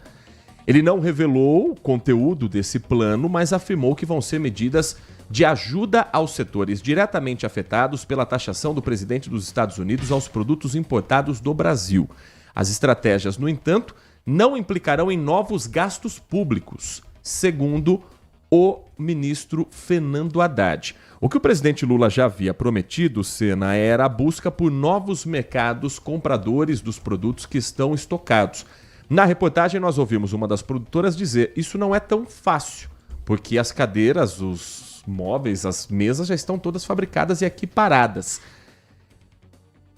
F: Ele não revelou o conteúdo desse plano, mas afirmou que vão ser medidas de ajuda aos setores diretamente afetados pela taxação do presidente dos Estados Unidos aos produtos importados do Brasil. As estratégias, no entanto, não implicarão em novos gastos públicos, segundo o ministro Fernando Haddad. O que o presidente Lula já havia prometido, Sena, era a busca por novos mercados compradores dos produtos que estão estocados. Na reportagem nós ouvimos uma das produtoras dizer: isso não é tão fácil, porque as cadeiras, os móveis, as mesas já estão todas fabricadas e aqui paradas.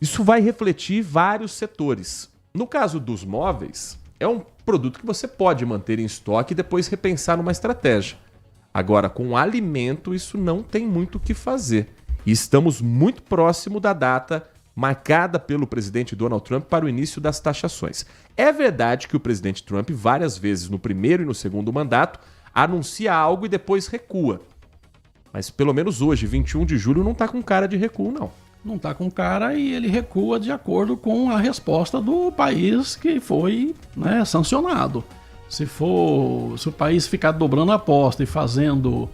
F: Isso vai refletir vários setores. No caso dos móveis, é um produto que você pode manter em estoque e depois repensar numa estratégia. Agora, com alimento, isso não tem muito o que fazer. E estamos muito próximo da data marcada pelo presidente Donald Trump para o início das taxações. É verdade que o presidente Trump, várias vezes no primeiro e no segundo mandato, anuncia algo e depois recua. Mas pelo menos hoje, 21 de julho, não está com cara de recuo, não.
Q: Não está com cara e ele recua de acordo com a resposta do país que foi, sancionado. Se o país ficar dobrando a aposta e fazendo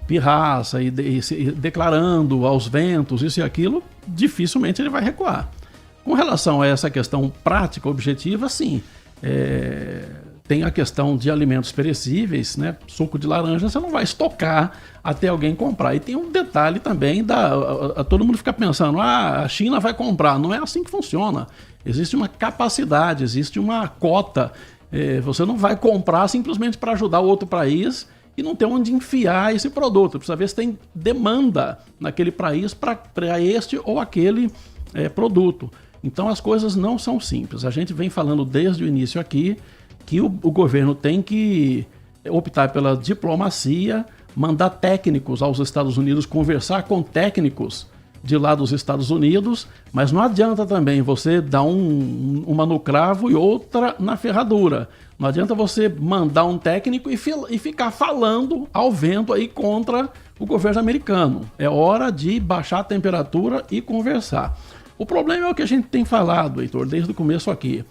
Q: pirraça e declarando aos ventos isso e aquilo, dificilmente ele vai recuar. Com relação a essa questão prática, objetiva, sim. Tem a questão de alimentos perecíveis, suco de laranja você não vai estocar até alguém comprar. E tem um detalhe também, todo mundo fica pensando, a China vai comprar. Não é assim que funciona. Existe uma capacidade, existe uma cota. Você não vai comprar simplesmente para ajudar o outro país e não ter onde enfiar esse produto. Precisa ver se tem demanda naquele país para este ou aquele produto. Então as coisas não são simples. A gente vem falando desde o início aqui que o governo tem que optar pela diplomacia, mandar técnicos aos Estados Unidos, conversar com técnicos de lá dos Estados Unidos, mas não adianta também você dar uma no cravo e outra na ferradura. Não adianta você mandar um técnico e ficar falando ao vento aí contra o governo americano. É hora de baixar a temperatura e conversar. O problema é o que a gente tem falado, Heitor, desde o começo aqui.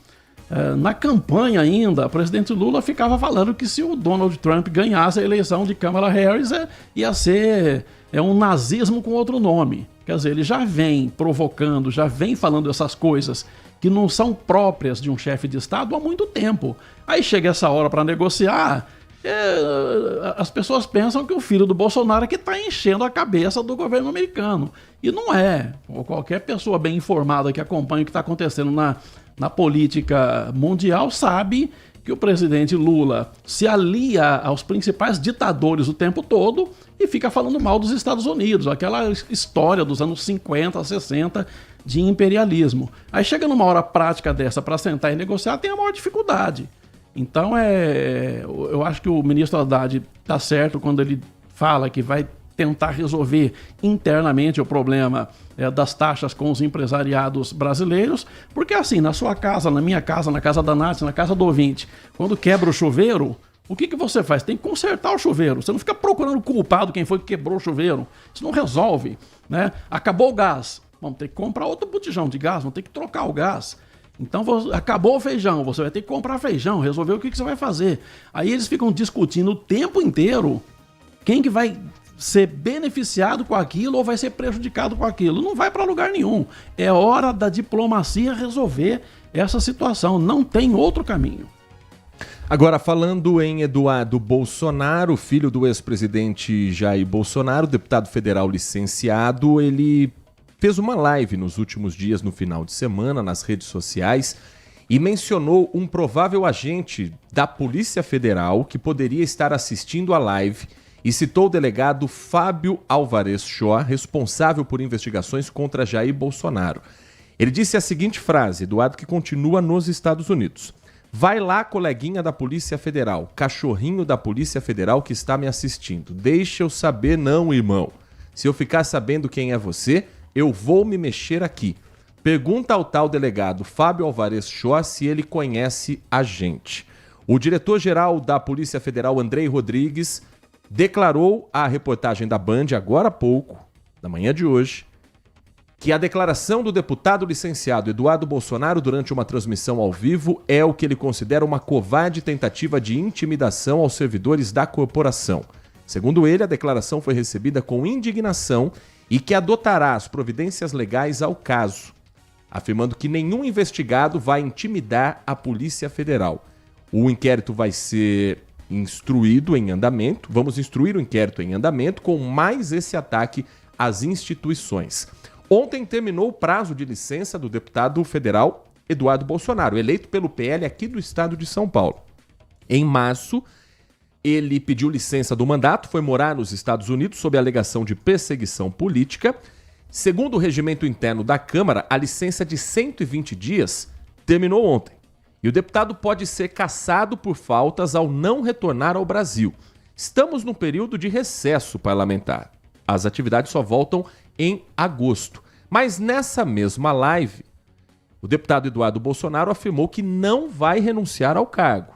Q: Na campanha ainda, o presidente Lula ficava falando que se o Donald Trump ganhasse a eleição de Kamala Harris, ia ser um nazismo com outro nome. Quer dizer, ele já vem provocando, já vem falando essas coisas que não são próprias de um chefe de Estado há muito tempo. Aí chega essa hora para negociar, as pessoas pensam que o filho do Bolsonaro é que está enchendo a cabeça do governo americano. E não é. Qualquer pessoa bem informada que acompanha o que está acontecendo na política mundial sabe que o presidente Lula se alia aos principais ditadores o tempo todo e fica falando mal dos Estados Unidos, aquela história dos anos 50, 60 de imperialismo. Aí chega numa hora prática dessa para sentar e negociar, tem a maior dificuldade. Então eu acho que o ministro Haddad está certo quando ele fala que vai tentar resolver internamente o problema das taxas com os empresariados brasileiros, porque assim, na sua casa, na minha casa, na casa da Nath, na casa do ouvinte, quando quebra o chuveiro, o que você faz? Tem que consertar o chuveiro. Você não fica procurando o culpado, quem foi que quebrou o chuveiro. Isso não resolve, Acabou o gás. Vamos ter que comprar outro botijão de gás, vamos ter que trocar o gás. Então, acabou o feijão, você vai ter que comprar feijão, resolver o que você vai fazer. Aí eles ficam discutindo o tempo inteiro quem que vai ser beneficiado com aquilo ou vai ser prejudicado com aquilo. Não vai para lugar nenhum. É hora da diplomacia resolver essa situação. Não tem outro caminho.
F: Agora, falando em Eduardo Bolsonaro, filho do ex-presidente Jair Bolsonaro, deputado federal licenciado, ele fez uma live nos últimos dias, no final de semana, nas redes sociais, e mencionou um provável agente da Polícia Federal que poderia estar assistindo a live e citou o delegado Fábio Alvarez Shaw, responsável por investigações contra Jair Bolsonaro. Ele disse a seguinte frase, Eduardo, que continua nos Estados Unidos. Vai lá, coleguinha da Polícia Federal, cachorrinho da Polícia Federal que está me assistindo. Deixa eu saber não, irmão. Se eu ficar sabendo quem é você, eu vou me mexer aqui. Pergunta ao tal delegado Fábio Alvarez Shaw se ele conhece a gente. O diretor-geral da Polícia Federal, Andrei Rodrigues, declarou à reportagem da Band, agora há pouco, na manhã de hoje, que a declaração do deputado licenciado Eduardo Bolsonaro durante uma transmissão ao vivo é o que ele considera uma covarde tentativa de intimidação aos servidores da corporação. Segundo ele, a declaração foi recebida com indignação e que adotará as providências legais ao caso, afirmando que nenhum investigado vai intimidar a Polícia Federal. O inquérito vai ser instruído em andamento, vamos instruir o inquérito em andamento com mais esse ataque às instituições. Ontem terminou o prazo de licença do deputado federal Eduardo Bolsonaro, eleito pelo PL aqui do estado de São Paulo. Em março, ele pediu licença do mandato, foi morar nos Estados Unidos sob a alegação de perseguição política. Segundo o regimento interno da Câmara, a licença de 120 dias terminou ontem. E o deputado pode ser cassado por faltas ao não retornar ao Brasil. Estamos num período de recesso parlamentar. As atividades só voltam em agosto. Mas nessa mesma live, o deputado Eduardo Bolsonaro afirmou que não vai renunciar ao cargo.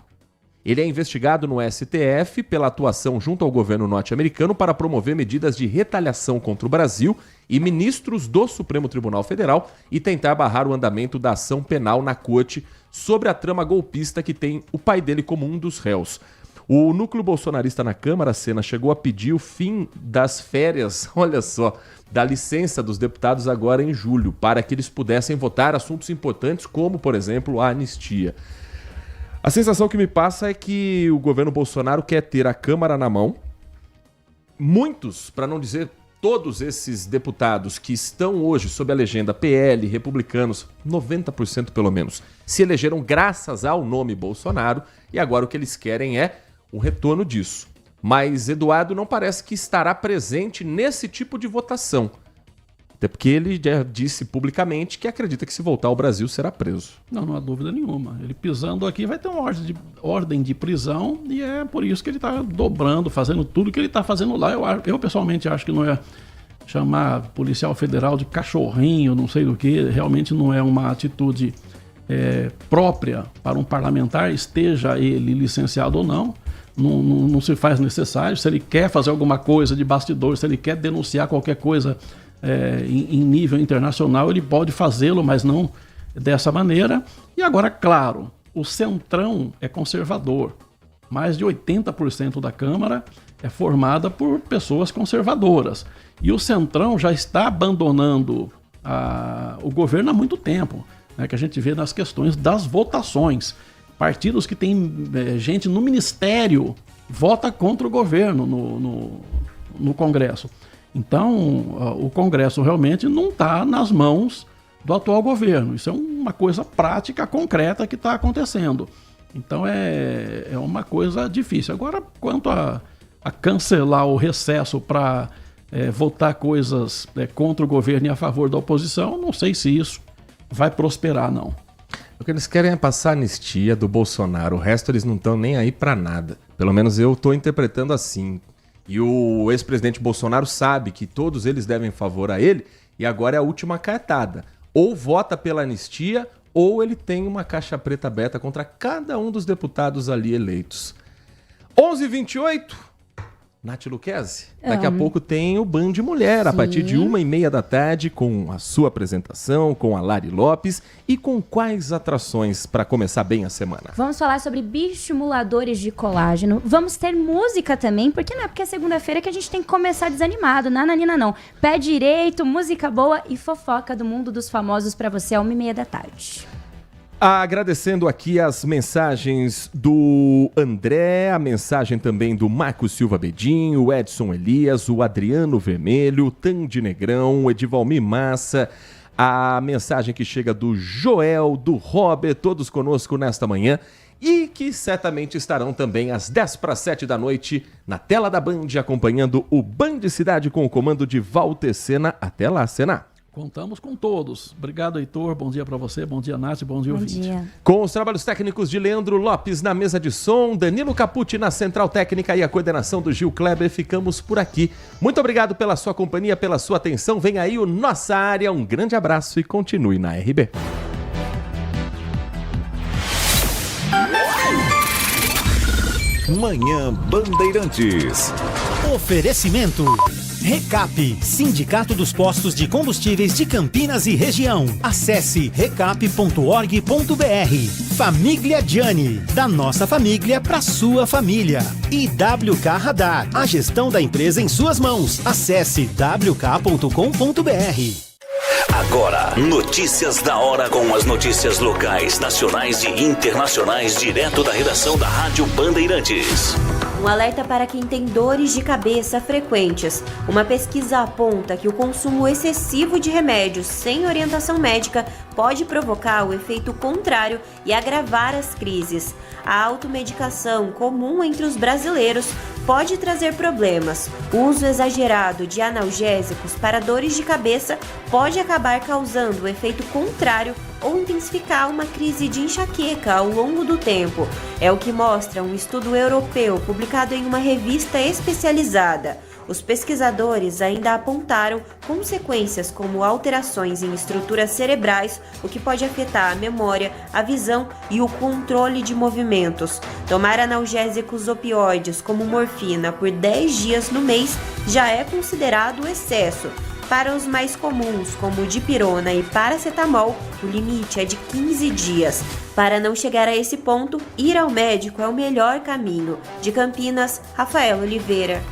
F: Ele é investigado no STF pela atuação junto ao governo norte-americano para promover medidas de retaliação contra o Brasil e ministros do Supremo Tribunal Federal e tentar barrar o andamento da ação penal na corte sobre a trama golpista que tem o pai dele como um dos réus. O núcleo bolsonarista na Câmara, Sena, chegou a pedir o fim das férias, olha só, da licença dos deputados agora em julho, para que eles pudessem votar assuntos importantes como, por exemplo, a anistia. A sensação que me passa é que o governo Bolsonaro quer ter a Câmara na mão. Muitos, para não dizer todos esses deputados que estão hoje sob a legenda PL, republicanos, 90% pelo menos, se elegeram graças ao nome Bolsonaro e agora o que eles querem é o retorno disso. Mas Eduardo não parece que estará presente nesse tipo de votação. Até porque ele já disse publicamente que acredita que se voltar ao Brasil será preso.
Q: Não há dúvida nenhuma. Ele pisando aqui vai ter uma ordem de prisão e é por isso que ele está dobrando, fazendo tudo que ele está fazendo lá. Eu pessoalmente acho que não é chamar policial federal de cachorrinho, não sei do que, realmente não é uma atitude própria para um parlamentar, esteja ele licenciado ou não. Não se faz necessário. Se ele quer fazer alguma coisa de bastidor, se ele quer denunciar qualquer coisa em nível internacional, ele pode fazê-lo, mas não dessa maneira. E agora, claro, o Centrão é conservador. Mais de 80% da Câmara é formada por pessoas conservadoras. E o Centrão já está abandonando o governo há muito tempo, né, que a gente vê nas questões das votações. Partidos que têm gente no ministério vota contra o governo no Congresso. Então, o Congresso realmente não está nas mãos do atual governo. Isso é uma coisa prática, concreta que está acontecendo. Então, é uma coisa difícil. Agora, quanto a cancelar o recesso para votar coisas contra o governo e a favor da oposição, não sei se isso vai prosperar, não.
F: O que eles querem é passar a anistia do Bolsonaro. O resto eles não estão nem aí para nada. Pelo menos eu estou interpretando assim. E o ex-presidente Bolsonaro sabe que todos eles devem favor a ele e agora é a última cartada. Ou vota pela anistia ou ele tem uma caixa preta aberta contra cada um dos deputados ali eleitos. 11h28, Nath Luquezzi. Daqui a pouco tem o Band Mulher, a partir de 1h30 da tarde, com a sua apresentação, com a Lari Lopes e com quais atrações para começar bem a semana?
J: Vamos falar sobre bioestimuladores de colágeno. Vamos ter música também, porque não é porque é segunda-feira que a gente tem que começar desanimado, nananina não. Pé direito, música boa e fofoca do mundo dos famosos para você a 1h30 da tarde.
F: Agradecendo aqui as mensagens do André, a mensagem também do Marcos Silva Bedinho, o Edson Elias, o Adriano Vermelho, o Tandy Negrão, o Edivalmir Massa, a mensagem que chega do Joel, do Robert, todos conosco nesta manhã e que certamente estarão também às 10:07 da noite na tela da Band, acompanhando o Band Cidade com o comando de Walter Sena. Até lá, Sena.
Q: Contamos com todos. Obrigado, Heitor. Bom dia para você. Bom dia, Nath. Bom dia, ouvinte.
F: Com os trabalhos técnicos de Leandro Lopes na mesa de som, Danilo Capucci na central técnica e a coordenação do Gil Kleber, ficamos por aqui. Muito obrigado pela sua companhia, pela sua atenção. Vem aí o Nossa Área. Um grande abraço e continue na RB.
D: Manhã Bandeirantes.
E: Oferecimento. Recap, Sindicato dos Postos de Combustíveis de Campinas e Região. Acesse recap.org.br. Família Gianni, da nossa família para sua família. E WK Radar, a gestão da empresa em suas mãos. Acesse wk.com.br.
A: Agora, notícias da hora com as notícias locais, nacionais e internacionais, direto da redação da Rádio Bandeirantes.
B: Um alerta para quem tem dores de cabeça frequentes. Uma pesquisa aponta que o consumo excessivo de remédios sem orientação médica pode provocar o efeito contrário e agravar as crises. A automedicação comum entre os brasileiros pode trazer problemas. O uso exagerado de analgésicos para dores de cabeça pode acabar causando o efeito contrário ou intensificar uma crise de enxaqueca ao longo do tempo. É o que mostra um estudo europeu publicado em uma revista especializada. Os pesquisadores ainda apontaram consequências como alterações em estruturas cerebrais, o que pode afetar a memória, a visão e o controle de movimentos. Tomar analgésicos opioides como morfina por 10 dias no mês já é considerado excesso. Para os mais comuns, como dipirona e paracetamol, o limite é de 15 dias. Para não chegar a esse ponto, ir ao médico é o melhor caminho. De Campinas, Rafael Oliveira.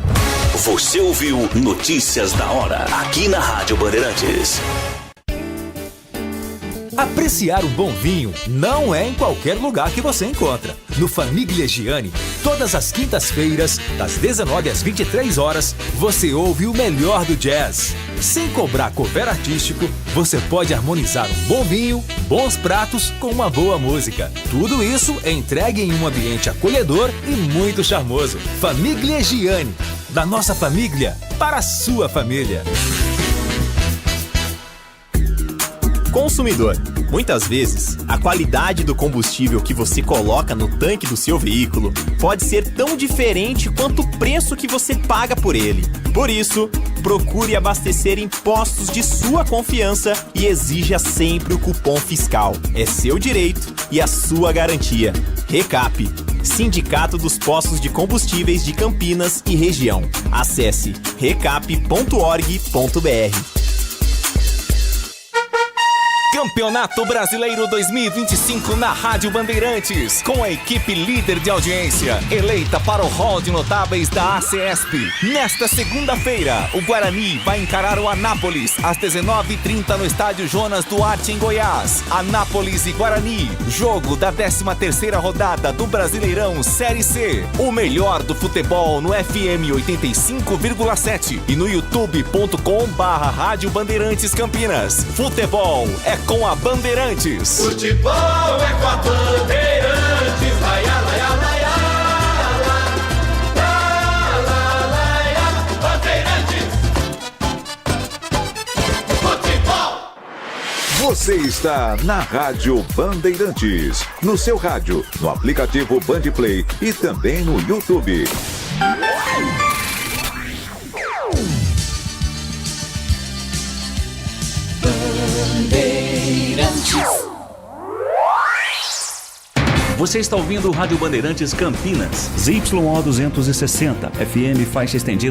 A: Você ouviu Notícias da Hora, aqui na Rádio Bandeirantes.
M: Apreciar um bom vinho não é em qualquer lugar que você encontra. No Família Gianni, todas as quintas-feiras, das 19 às 23 horas, você ouve o melhor do jazz. Sem cobrar cover artístico, você pode harmonizar um bom vinho, bons pratos com uma boa música. Tudo isso é entregue em um ambiente acolhedor e muito charmoso. Família Gianni, da nossa família para a sua família.
L: Consumidor. Muitas vezes, a qualidade do combustível que você coloca no tanque do seu veículo pode ser tão diferente quanto o preço que você paga por ele. Por isso, procure abastecer em postos de sua confiança e exija sempre o cupom fiscal. É seu direito e a sua garantia. Recap, Sindicato dos Postos de Combustíveis de Campinas e Região. Acesse recap.org.br.
M: Campeonato Brasileiro 2025 na Rádio Bandeirantes, com a equipe líder de audiência, eleita para o hall de notáveis da ACESP. Nesta segunda-feira, o Guarani vai encarar o Anápolis às 19h30 no estádio Jonas Duarte, em Goiás. Anápolis e Guarani, jogo da 13ª rodada do Brasileirão Série C. O melhor do futebol no FM 85,7 e no youtube.com/Rádio Bandeirantes Campinas. Futebol é com a Bandeirantes.
C: Futebol é com a Bandeirantes. Laia, laia, laia, laia, Bandeirantes. Futebol.
D: Você está na Rádio Bandeirantes. No seu rádio, no aplicativo Bandplay e também no YouTube.
A: Você está ouvindo o Rádio Bandeirantes Campinas.
V: ZYO 260, FM faixa estendida.